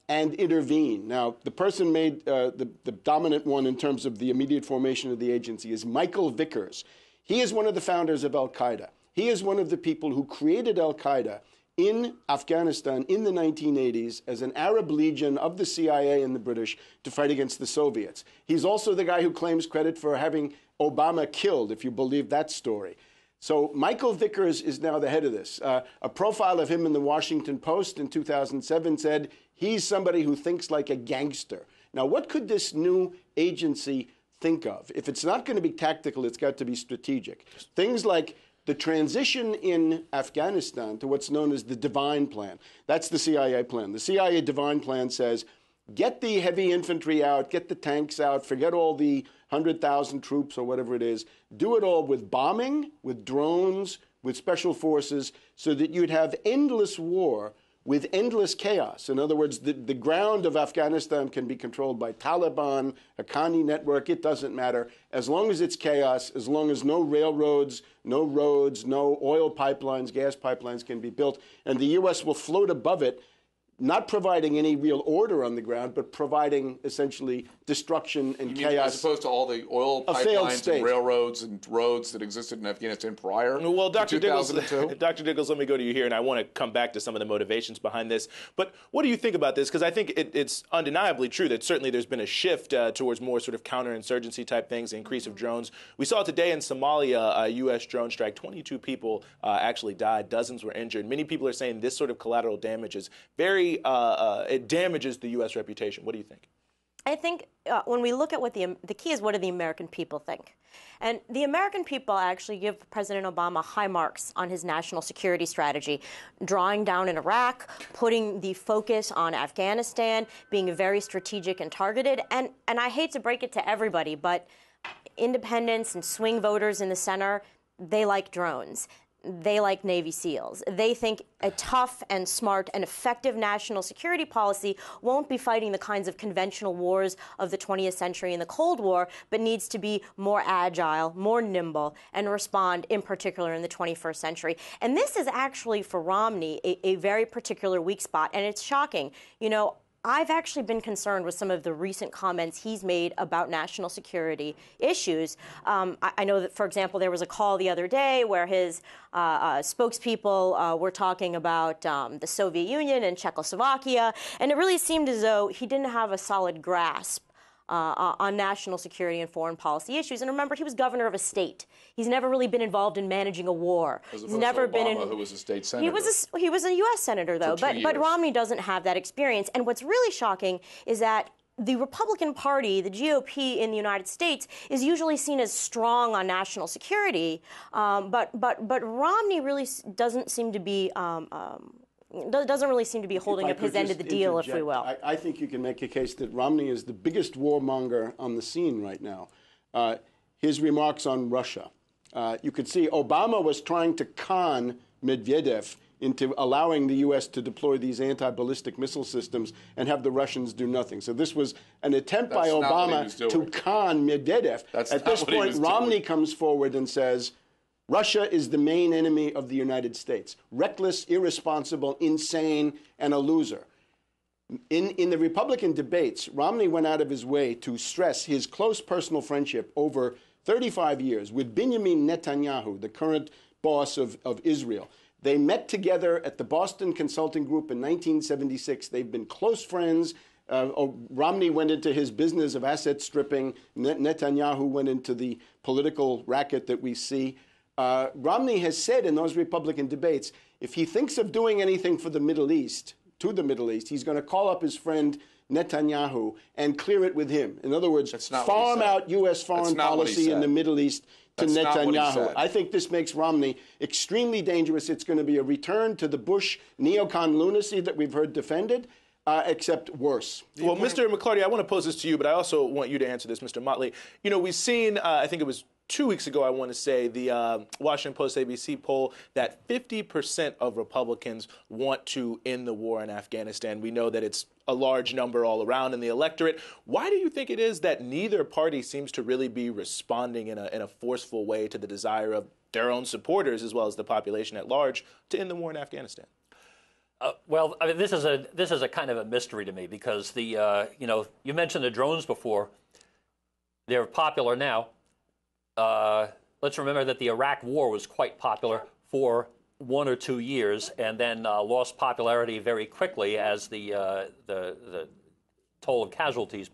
and intervene. Now, the person made the dominant one in terms of the immediate formation of the agency is Michael Vickers. He is one of the founders of al-Qaeda. He is one of the people who created al-Qaeda in Afghanistan in the 1980s as an Arab legion of the CIA and the British to fight against the Soviets. He's also the guy who claims credit for having Obama killed, if you believe that story. So Michael Vickers is now the head of this. A profile of him in the Washington Post in 2007 said he's somebody who thinks like a gangster. Now, what could this new agency think of? If it's not going to be tactical, it's got to be strategic. Things like the transition in Afghanistan to what's known as the Divine Plan. That's the CIA plan. The CIA Divine Plan says, get the heavy infantry out, get the tanks out, forget all the 100,000 troops or whatever it is. Do it all with bombing, with drones, with special forces, so that you'd have endless war with endless chaos. In other words, the ground of Afghanistan can be controlled by Taliban, Haqqani network, it doesn't matter. As long as it's chaos, as long as no railroads, no roads, no oil pipelines, gas pipelines can be built, and the U.S. will float above it, not providing any real order on the ground, but providing essentially destruction and chaos. As opposed to all the oil pipelines and railroads and roads that existed in Afghanistan prior well, Dr. to 2002? Dr. Diggles, let me go to you here, and I want to come back to some of the motivations behind this. But what do you think about this? Because I think it's undeniably true that certainly there's been a shift towards more sort of counterinsurgency type things, the increase of drones. We saw today in Somalia a U.S. drone strike. 22 people actually died. Dozens were injured. Many people are saying this sort of collateral damage is very it damages the U.S. reputation. What do you think? I think when we look at what the key is, what do the American people think? And the American people actually give President Obama high marks on his national security strategy, drawing down in Iraq, putting the focus on Afghanistan, being very strategic and targeted. And I hate to break it to everybody, but independents and swing voters in the center, they like drones. They like Navy SEALs. They think a tough and smart and effective national security policy won't be fighting the kinds of conventional wars of the 20th century and the Cold War, but needs to be more agile, more nimble, and respond in particular in the 21st century. And this is actually for Romney a very particular weak spot, and it's shocking. You know, I've actually been concerned with some of the recent comments he's made about national security issues. I know that, for example, there was a call the other day where his spokespeople were talking about the Soviet Union and Czechoslovakia, and it really seemed as though he didn't have a solid grasp on national security and foreign policy issues. And remember, he was governor of a state. He's never really been involved in managing a war. As He's never to Obama, been in, who was a state senator. He was a U.S. senator, though. But Romney doesn't have that experience. And what's really shocking is that the Republican Party, the GOP in the United States, is usually seen as strong on national security. But Romney really doesn't seem to be holding up his end of the deal, if we will. I think you can make a case that Romney is the biggest warmonger on the scene right now. His remarks on Russia. You could see Obama was trying to con Medvedev into allowing the U.S. to deploy these anti-ballistic missile systems and have the Russians do nothing. So this was an attempt by Obama to con Medvedev. At this point, Romney comes forward and says, Russia is the main enemy of the United States. Reckless, irresponsible, insane, and a loser. In the Republican debates, Romney went out of his way to stress his close personal friendship over 35 years with Benjamin Netanyahu, the current boss of Israel. They met together at the Boston Consulting Group in 1976. They've been close friends. Romney went into his business of asset stripping. Netanyahu went into the political racket that we see. Romney has said in those Republican debates, if he thinks of doing anything for the Middle East, he's going to call up his friend Netanyahu and clear it with him. In other words, farm out U.S. foreign policy in the Middle East to Netanyahu. I think this makes Romney extremely dangerous. It's going to be a return to the Bush neocon lunacy that we've heard defended, except worse. Well, Mr. McClarty, I want to pose this to you, but I also want you to answer this, Mr. Motley. You know, we've seen, I think it was 2 weeks ago, I want to say, the Washington Post ABC poll that 50% of Republicans want to end the war in Afghanistan. We know that it's a large number all around in the electorate. Why do you think it is that neither party seems to really be responding in a forceful way to the desire of their own supporters, as well as the population at large, to end the war in Afghanistan? Well, I mean, this is a kind of a mystery to me because you mentioned the drones before. They're popular now. Let's remember that the Iraq War was quite popular for 1 or 2 years, and then lost popularity very quickly as the toll of casualties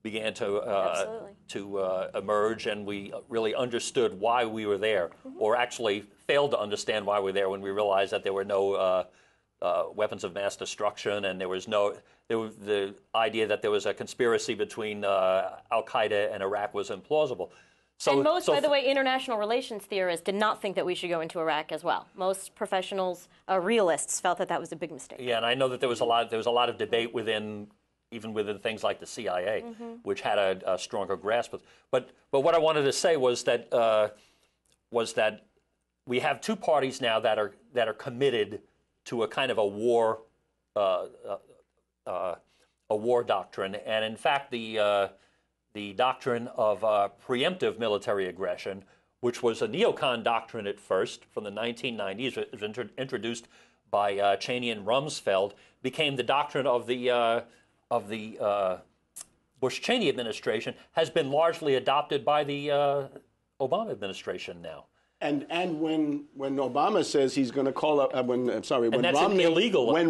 began to emerge, and we really understood why we were there, or actually failed to understand why we were there when we realized that there were no weapons of mass destruction, and there was the idea that there was a conspiracy between Al-Qaeda and Iraq was implausible. And most, by the way, international relations theorists did not think that we should go into Iraq as well. Most professionals, realists, felt that that was a big mistake. Yeah, and I know that there was a lot of debate even within things like the CIA, which had a stronger grasp of. But what I wanted to say was that we have two parties now that are committed to a kind of a war doctrine, and in fact the doctrine of preemptive military aggression, which was a neocon doctrine at first from the 1990s, it was introduced by Cheney and Rumsfeld, became the doctrine of the Bush-Cheney administration, has been largely adopted by the Obama administration now. And when Obama says he's going to call up when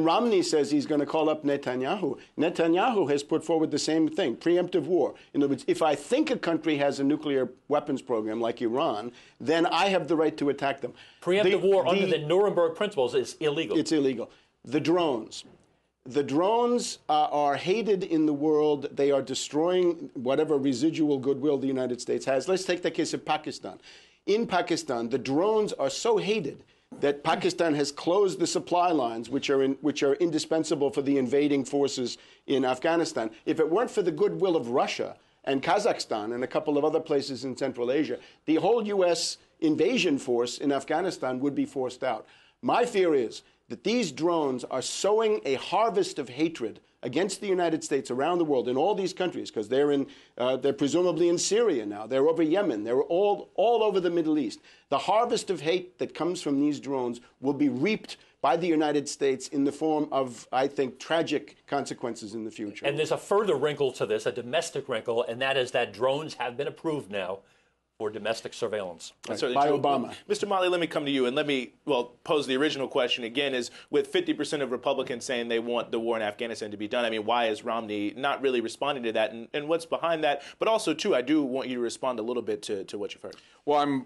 Romney says he's going to call up Netanyahu has put forward the same thing: preemptive war. In other words, if I think a country has a nuclear weapons program like Iran, then I have the right to attack them. Preemptive war under the Nuremberg principles is illegal. It's illegal. The drones. The drones are hated in the world. They are destroying whatever residual goodwill the United States has. Let's take the case of Pakistan. In Pakistan, the drones are so hated that Pakistan has closed the supply lines, which are indispensable for the invading forces in Afghanistan. If it weren't for the goodwill of Russia and Kazakhstan and a couple of other places in Central Asia, the whole U.S. invasion force in Afghanistan would be forced out. My fear is that these drones are sowing a harvest of hatred against the United States around the world in all these countries, because they're presumably in Syria now. They're over Yemen. They're all over the Middle East. The harvest of hate that comes from these drones will be reaped by the United States in the form of, I think, tragic consequences in the future. And there's a further wrinkle to this, a domestic wrinkle, and that is that drones have been approved now for domestic surveillance. Right. By Obama. Mr. Malley, let me come to you and let me, pose the original question again, is with 50% of Republicans saying they want the war in Afghanistan to be done, I mean, why is Romney not really responding to that, and what's behind that? But also, too, I do want you to respond a little bit to what you've heard. Well,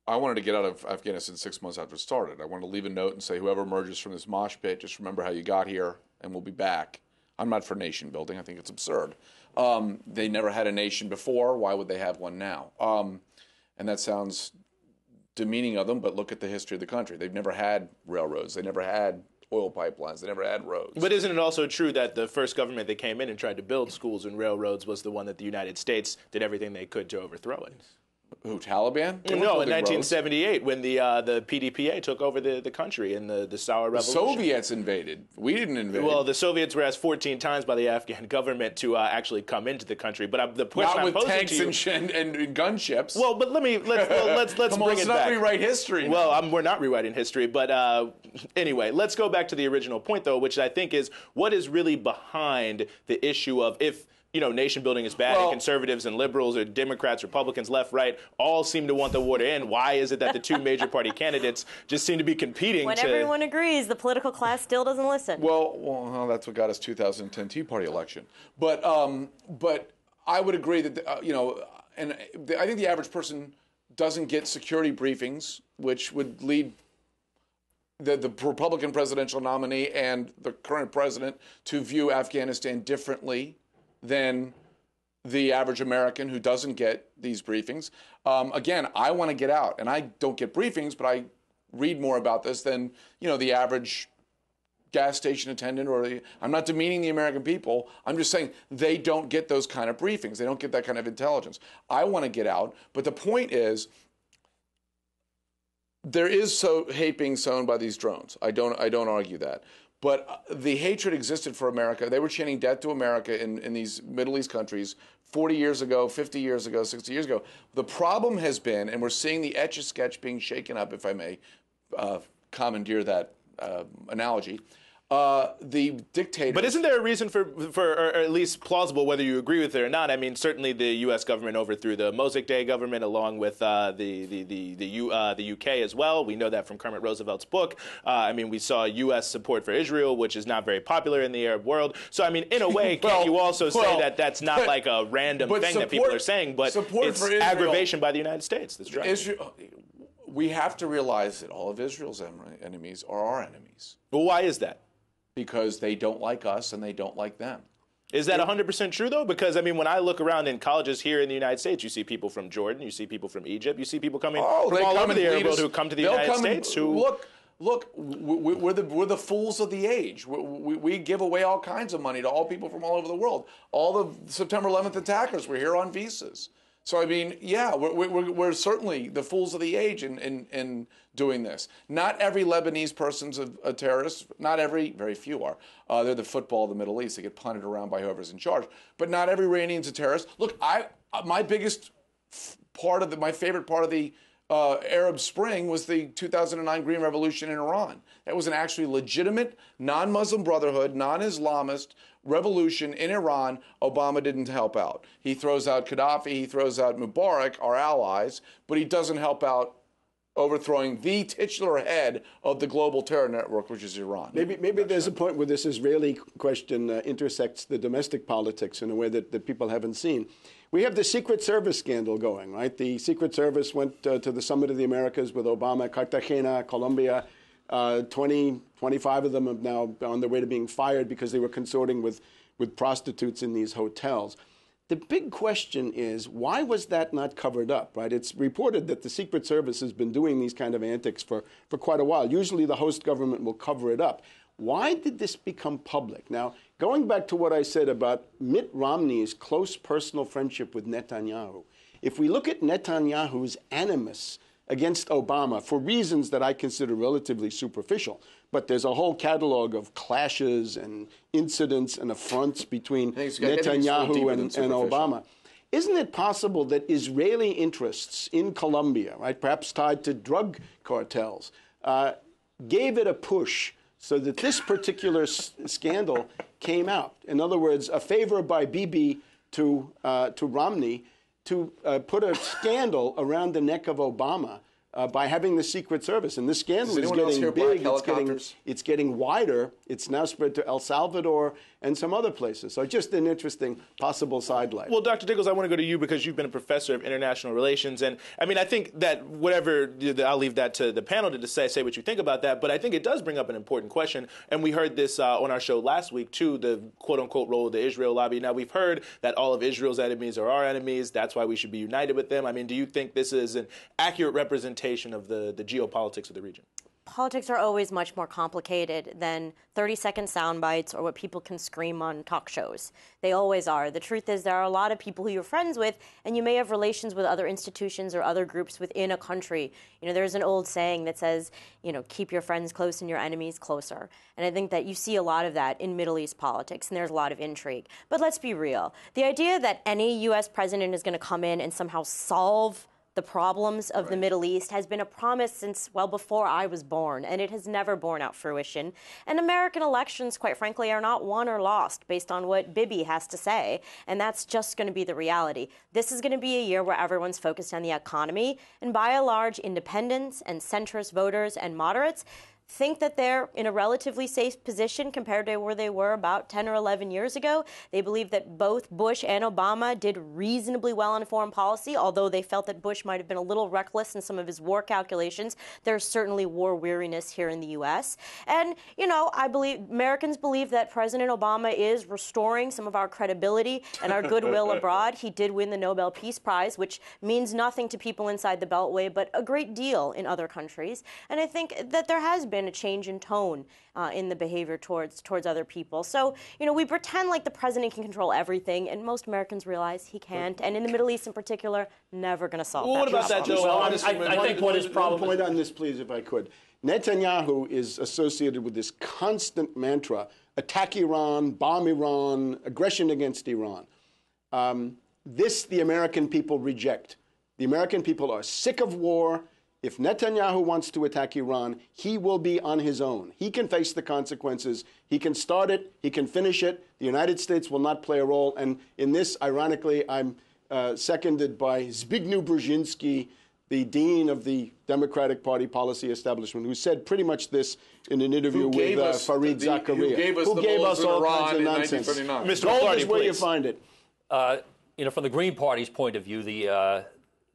I wanted to get out of Afghanistan 6 months after it started. I wanted to leave a note and say, whoever emerges from this mosh pit, just remember how you got here, and we'll be back. I'm not for nation building. I think it's absurd. They never had a nation before. Why would they have one now? And that sounds demeaning of them, but look at the history of the country. They've never had railroads. They never had oil pipelines. They never had roads. But isn't it also true that the first government that came in and tried to build schools and railroads was the one that the United States did everything they could to overthrow it? Who, Taliban? No, in 1978, when the PDPA took over the country in the Sour Revolution. The Soviets invaded. We didn't invade. Well, the Soviets were asked 14 times by the Afghan government to actually come into the country. But the question not with I'm posing tanks to you, and gunships. Well, but let's bring it back. Let's not rewrite history. Well, we're not rewriting history, but anyway, let's go back to the original point, though, which I think is what is really behind the issue of if nation building is bad, and conservatives and liberals or Democrats, Republicans, left, right, all seem to want the war to end. Why is it that the two major party candidates just seem to be competing? When everyone agrees, the political class still doesn't listen. Well, that's what got us 2010 Tea Party election. But I would agree that and I think the average person doesn't get security briefings, which would lead the Republican presidential nominee and the current president to view Afghanistan differently than the average American who doesn't get these briefings. Again, I want to get out, and I don't get briefings, but I read more about this than the average gas station attendant. I'm not demeaning the American people. I'm just saying they don't get those kind of briefings. They don't get that kind of intelligence. I want to get out, but the point is, there is hate being sown by these drones. I don't argue that. But the hatred existed for America. They were chanting death to America in these Middle East countries 40 years ago, 50 years ago, 60 years ago. The problem has been, and we're seeing the Etch-a-Sketch being shaken up, if I may commandeer that analogy, the dictators. But isn't there a reason for or at least plausible, whether you agree with it or not? I mean, certainly the U.S. government overthrew the Mossack Day government, along with the UK as well. We know that from Kermit Roosevelt's book. I mean, we saw U.S. support for Israel, which is not very popular in the Arab world. So, I mean, in a way, can't you also say that that's not like a random thing that people are saying, but it's aggravation by the United States that's driving Israel. We have to realize that all of Israel's enemies are our enemies. Well, why is that? Because they don't like us and they don't like them. Is that 100% true, though? Because, I mean, when I look around in colleges here in the United States, you see people from Jordan, you see people from Egypt, you see people coming from all over the Arab world who come to the United States. Look, we're the fools of the age. We give away all kinds of money to all people from all over the world. All the September 11th attackers were here on visas. So, I mean, yeah, we're certainly the fools of the age in doing this. Not every Lebanese person's a terrorist. Not every, very few are. They're the football of the Middle East. They get punted around by whoever's in charge. But not every Iranian's a terrorist. Look, my biggest my favorite part of the Arab Spring was the 2009 Green Revolution in Iran. That was an actually legitimate, non-Muslim Brotherhood, non-Islamist revolution in Iran. Obama didn't help out. He throws out Gaddafi, he throws out Mubarak, our allies, but he doesn't help out overthrowing the titular head of the global terror network, which is Iran. Maybe there's a point where this Israeli question intersects the domestic politics in a way that people haven't seen. We have the Secret Service scandal going, right? The Secret Service went to the Summit of the Americas with Obama, Cartagena, Colombia. 25 of them are now on their way to being fired because they were consorting with prostitutes in these hotels. The big question is, why was that not covered up, right? It's reported that the Secret Service has been doing these kind of antics for quite a while. Usually the host government will cover it up. Why did this become public? Now, going back to what I said about Mitt Romney's close personal friendship with Netanyahu, if we look at Netanyahu's animus against Obama for reasons that I consider relatively superficial, but there's a whole catalog of clashes and incidents and affronts between Netanyahu and Obama. Isn't it possible that Israeli interests in Colombia, right, perhaps tied to drug cartels, gave it a push so that this particular scandal came out? In other words, a favor by Bibi to Romney to put a scandal around the neck of Obama by having the Secret Service. And this scandal is getting big, it's getting wider. It's now spread to El Salvador and some other places. So just an interesting possible sidelight. Well, Dr. Diggles, I want to go to you because you've been a professor of international relations. And I mean, I think that whatever, I'll leave that to the panel to say what you think about that. But I think it does bring up an important question. And we heard this on our show last week, too, the quote-unquote role of the Israel lobby. Now, we've heard that all of Israel's enemies are our enemies. That's why we should be united with them. I mean, do you think this is an accurate representation of the geopolitics of the region? Politics are always much more complicated than 30-second sound bites or what people can scream on talk shows. They always are. The truth is there are a lot of people who you're friends with, and you may have relations with other institutions or other groups within a country. You know, there's an old saying that says, you know, keep your friends close and your enemies closer. And I think that you see a lot of that in Middle East politics, and there's a lot of intrigue. But let's be real. The idea that any U.S. president is going to come in and somehow solve the problems of the Middle East has been a promise since well before I was born, and it has never borne out fruition. And American elections, quite frankly, are not won or lost based on what Bibi has to say, and that's just going to be the reality. This is going to be a year where everyone's focused on the economy, and by and large, independents and centrist voters and moderates think that they're in a relatively safe position compared to where they were about 10 or 11 years ago. They believe that both Bush and Obama did reasonably well on foreign policy, although they felt that Bush might have been a little reckless in some of his war calculations. There's certainly war weariness here in the U.S. And, you know, Americans believe that President Obama is restoring some of our credibility and our goodwill abroad. He did win the Nobel Peace Prize, which means nothing to people inside the Beltway, but a great deal in other countries. And I think that there has been a change in tone in the behavior towards other people. So, you know, we pretend like the president can control everything, and most Americans realize he can't. And in the Middle East in particular, never going to solve that. What about that, Joe? Well, I think what is probably... One point on this, please, if I could. Netanyahu is associated with this constant mantra, attack Iran, bomb Iran, aggression against Iran. This the American people reject. The American people are sick of war. if Netanyahu wants to attack Iran, he will be on his own. He can face the consequences. He can start it. He can finish it. The United States will not play a role. And in this, ironically, I'm seconded by Zbigniew Brzezinski, the dean of the Democratic Party policy establishment, who said pretty much this in an interview with Fareed Zakaria, who gave us all Iran kinds of nonsense. Mr. Gold McClarty, is where you please. find it. From the Green Party's point of view, the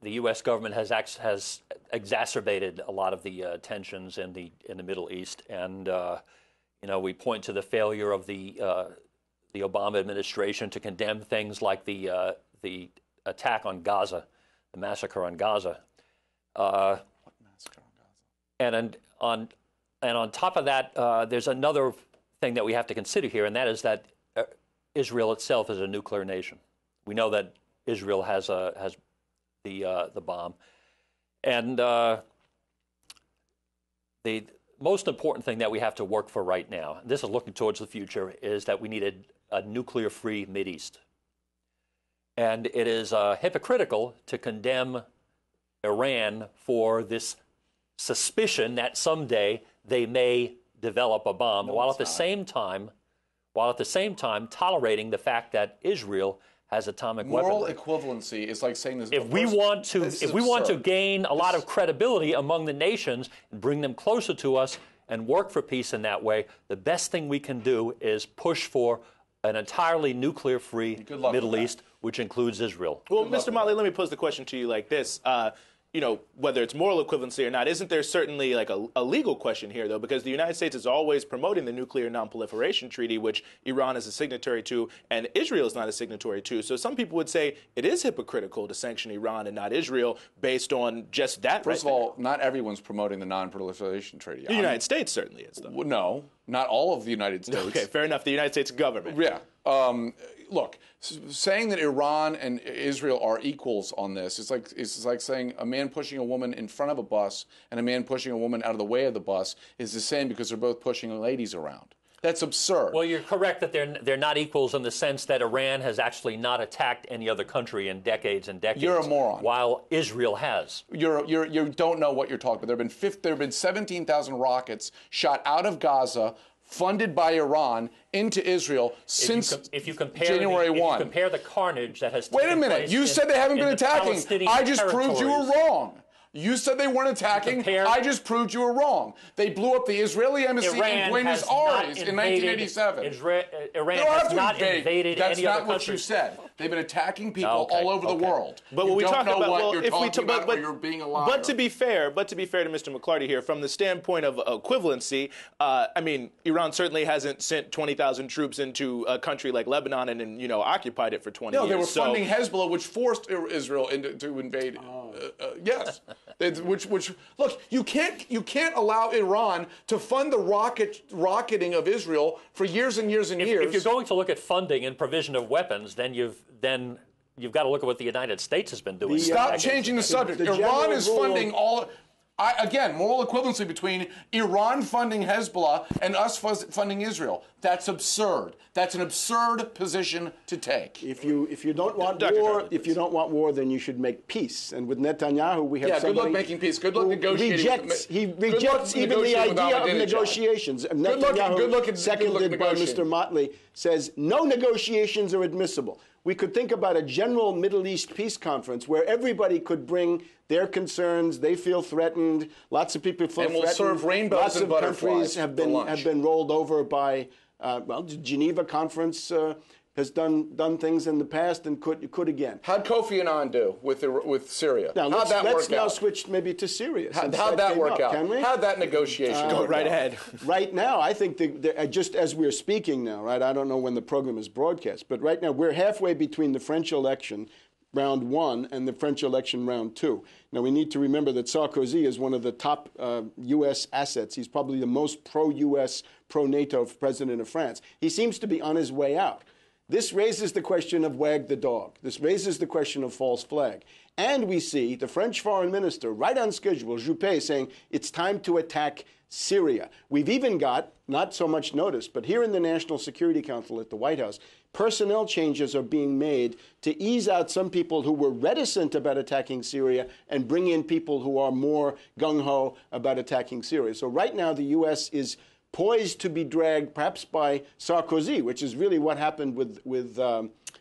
U.S. government has exacerbated a lot of the tensions in the Middle East, and we point to the failure of the Obama administration to condemn things like the attack on Gaza, the massacre on Gaza. And on top of that, there's another thing that we have to consider here, and that is that Israel itself is a nuclear nation. We know that Israel has the bomb, and the most important thing that we have to work for right now, and this is looking towards the future, is that we need a nuclear-free Mideast. And it is hypocritical to condemn Iran for this suspicion that someday they may develop a bomb, while at the same time tolerating the fact that Israel has atomic weaponry. Moral equivalency is like saying this. If we want to gain a lot of credibility among the nations and bring them closer to us and work for peace in that way, the best thing we can do is push for an entirely nuclear-free Middle East, which includes Israel. Well, Mr. Motley, let me pose the question to you like this. Whether it's moral equivalency or not, isn't there certainly like a legal question here, though? Because the United States is always promoting the Nuclear Non-Proliferation Treaty, which Iran is a signatory to, and Israel is not a signatory to. So some people would say it is hypocritical to sanction Iran and not Israel based on just that. First of all, not everyone's promoting the Non-Proliferation Treaty. The United States certainly is, though. No, not all of the United States. Okay, fair enough. The United States government. Yeah. Look, saying that Iran and Israel are equals on this is like saying a man pushing a woman in front of a bus and a man pushing a woman out of the way of the bus is the same because they're both pushing ladies around. That's absurd. Well, you're correct that they're not equals in the sense that Iran has actually not attacked any other country in decades and decades. You're a moron. While Israel has. You don't know what you're talking about. There have been 17,000 rockets shot out of Gaza, funded by Iran, into Israel since January 1. If you compare the carnage that has taken place. Wait a minute. You said they haven't been attacking. I just proved you were wrong. You said they weren't attacking. I just proved you were wrong. They blew up the Israeli embassy in Buenos Aires in 1987. Iran has not invaded That's any other not what country. you said. They've been attacking people all over the world. But when we talk about, well, if we talk about, you're being a liar. But to be fair to Mr. McClarty here, from the standpoint of equivalency, Iran certainly hasn't sent 20,000 troops into a country like Lebanon and occupied it for 20 years. No, they were funding Hezbollah, which forced Israel to invade. Yes. Which look, you can't allow Iran to fund the rocketing of Israel for years and years and years. If you're going to look at funding and provision of weapons, then you've got to look at what the United States has been doing. Stop changing the subject. Iran is funding all. Again, moral equivalency between Iran funding Hezbollah and us funding Israel. That's absurd. That's an absurd position to take. If you don't want war, then you should make peace. And with Netanyahu, we have somebody. Good luck making peace. Good luck negotiating. He rejects even the idea of negotiations. And Netanyahu, seconded by Mr. Motley, says no negotiations are admissible. We could think about a general Middle East peace conference where everybody could bring their concerns. They feel threatened. Lots of people feel threatened. And we'll serve rainbows Lots and of butterflies countries have been rolled over by. The Geneva Conference has done things in the past and could again. How'd Kofi Annan do with Syria? Now, let's now switch maybe to Syria. How'd that work out? Can we? How'd that negotiation go right ahead? Right now, I think just as we're speaking now, right? I don't know when the program is broadcast, but right now we're halfway between the French election, round 1, and the French election, round 2. Now, we need to remember that Sarkozy is one of the top U.S. assets. He's probably the most pro-U.S., pro-NATO president of France. He seems to be on his way out. This raises the question of wag the dog. This raises the question of false flag. And we see the French foreign minister, right on schedule, Juppé, saying it's time to attack Syria. We've even got, not so much notice, but here in the National Security Council at the White House, personnel changes are being made to ease out some people who were reticent about attacking Syria and bring in people who are more gung-ho about attacking Syria. So right now the U.S. is poised to be dragged perhaps by Sarkozy, which is really what happened with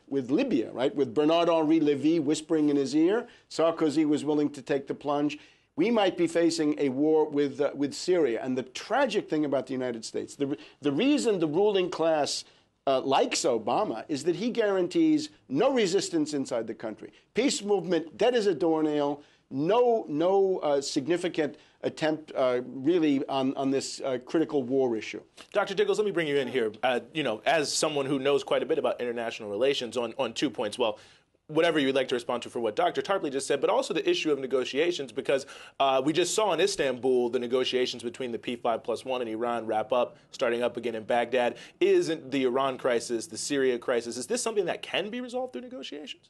Libya, right? With Bernard-Henri Lévy whispering in his ear, Sarkozy was willing to take the plunge. We might be facing a war with Syria. And the tragic thing about the United States, the reason the ruling class likes Obama is that he guarantees no resistance inside the country. Peace movement, dead as a doornail, no significant attempt really on this critical war issue. Dr. Diggles, let me bring you in here. As someone who knows quite a bit about international relations on 2 points. Well, whatever you'd like to respond to for what Dr. Tarpley just said, but also the issue of negotiations, because we just saw in Istanbul the negotiations between the P5+1 and Iran wrap up, starting up again in Baghdad. Isn't the Iran crisis, the Syria crisis, is this something that can be resolved through negotiations?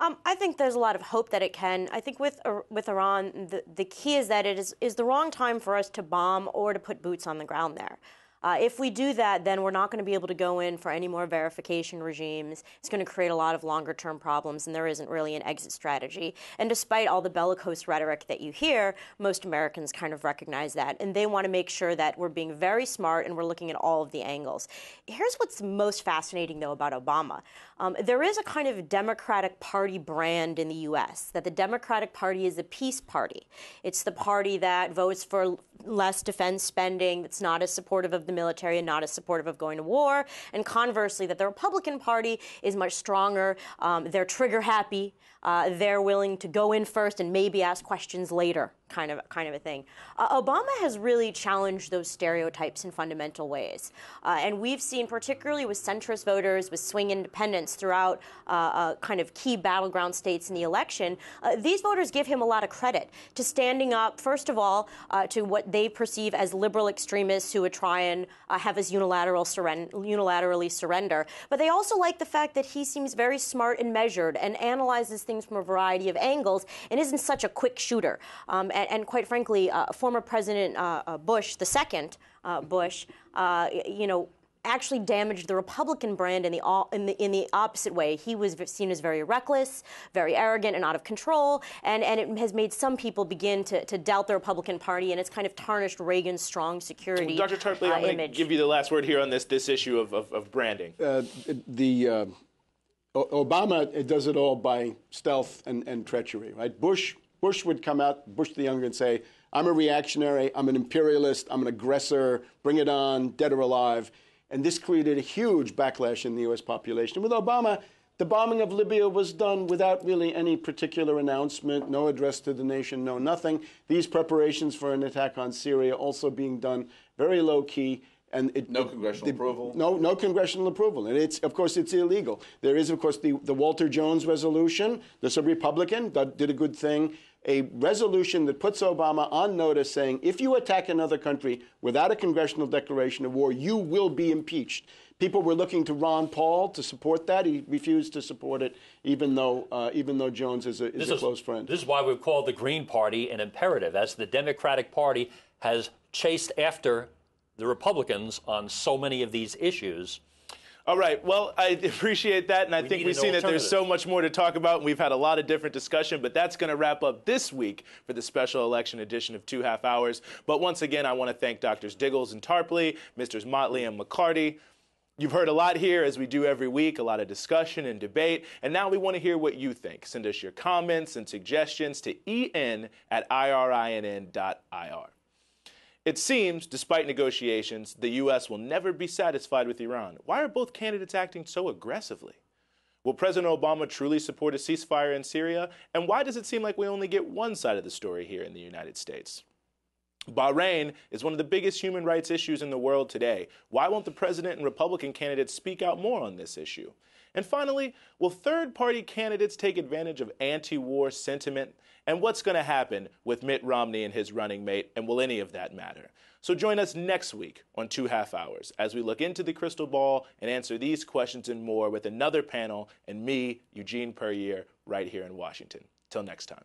I think there's a lot of hope that it can. I think with Iran, the key is that it is the wrong time for us to bomb or to put boots on the ground there. If we do that, then we're not going to be able to go in for any more verification regimes. It's going to create a lot of longer-term problems, and there isn't really an exit strategy. And despite all the bellicose rhetoric that you hear, most Americans kind of recognize that, and they want to make sure that we're being very smart and we're looking at all of the angles. Here's what's most fascinating, though, about Obama. There is a kind of Democratic Party brand in the U.S., that the Democratic Party is a peace party. It's the party that votes for less defense spending, that's not as supportive of the military and not as supportive of going to war, and conversely, that the Republican Party is much stronger. They're trigger happy. They're willing to go in first and maybe ask questions later, kind of a thing. Obama has really challenged those stereotypes in fundamental ways. And we've seen, particularly with centrist voters, with swing independents throughout kind of key battleground states in the election, these voters give him a lot of credit to standing up, first of all, to what they perceive as liberal extremists who would try and have us unilaterally surrender. But they also like the fact that he seems very smart and measured and analyzes things from a variety of angles and isn't such a quick shooter. And quite frankly, former President Bush, the second Bush, actually damaged the Republican brand in the opposite way. He was seen as very reckless, very arrogant, and out of control, and it has made some people begin to doubt the Republican Party, and it's kind of tarnished Reagan's strong security Dr. Tarpley, I'm going to give you the last word here on this issue of branding. Obama does it all by stealth and treachery, right? Bush would come out, Bush the Younger, and say, I'm a reactionary, I'm an imperialist, I'm an aggressor, bring it on, dead or alive. And this created a huge backlash in the U.S. population. With Obama, the bombing of Libya was done without really any particular announcement, no address to the nation, no nothing. These preparations for an attack on Syria also being done very low-key. And no congressional approval. No congressional approval. And of course, it's illegal. There is, of course, the Walter Jones resolution. This is a Republican that did a good thing. A resolution that puts Obama on notice saying, if you attack another country without a congressional declaration of war, you will be impeached. People were looking to Ron Paul to support that. He refused to support it, even though Jones is a close friend. This is why we've called the Green Party an imperative, as the Democratic Party has chased after the Republicans on so many of these issues. All right. Well, I appreciate that, and I think we've seen that there's so much more to talk about, and we've had a lot of different discussion, but that's going to wrap up this week for the special election edition of 2 Half Hours. But once again, I want to thank Drs. Diggles and Tarpley, Mrs. Motley and McCarty. You've heard a lot here, as we do every week, a lot of discussion and debate, and now we want to hear what you think. Send us your comments and suggestions to en@irinn.ir. It seems, despite negotiations, the U.S. will never be satisfied with Iran. Why are both candidates acting so aggressively? Will President Obama truly support a ceasefire in Syria? And why does it seem like we only get one side of the story here in the United States? Bahrain is one of the biggest human rights issues in the world today. Why won't the president and Republican candidates speak out more on this issue? And finally, will third-party candidates take advantage of anti-war sentiment? And what's going to happen with Mitt Romney and his running mate, and will any of that matter? So join us next week on 2 Half Hours as we look into the crystal ball and answer these questions and more with another panel and me, Eugene Puryear, right here in Washington. Till next time.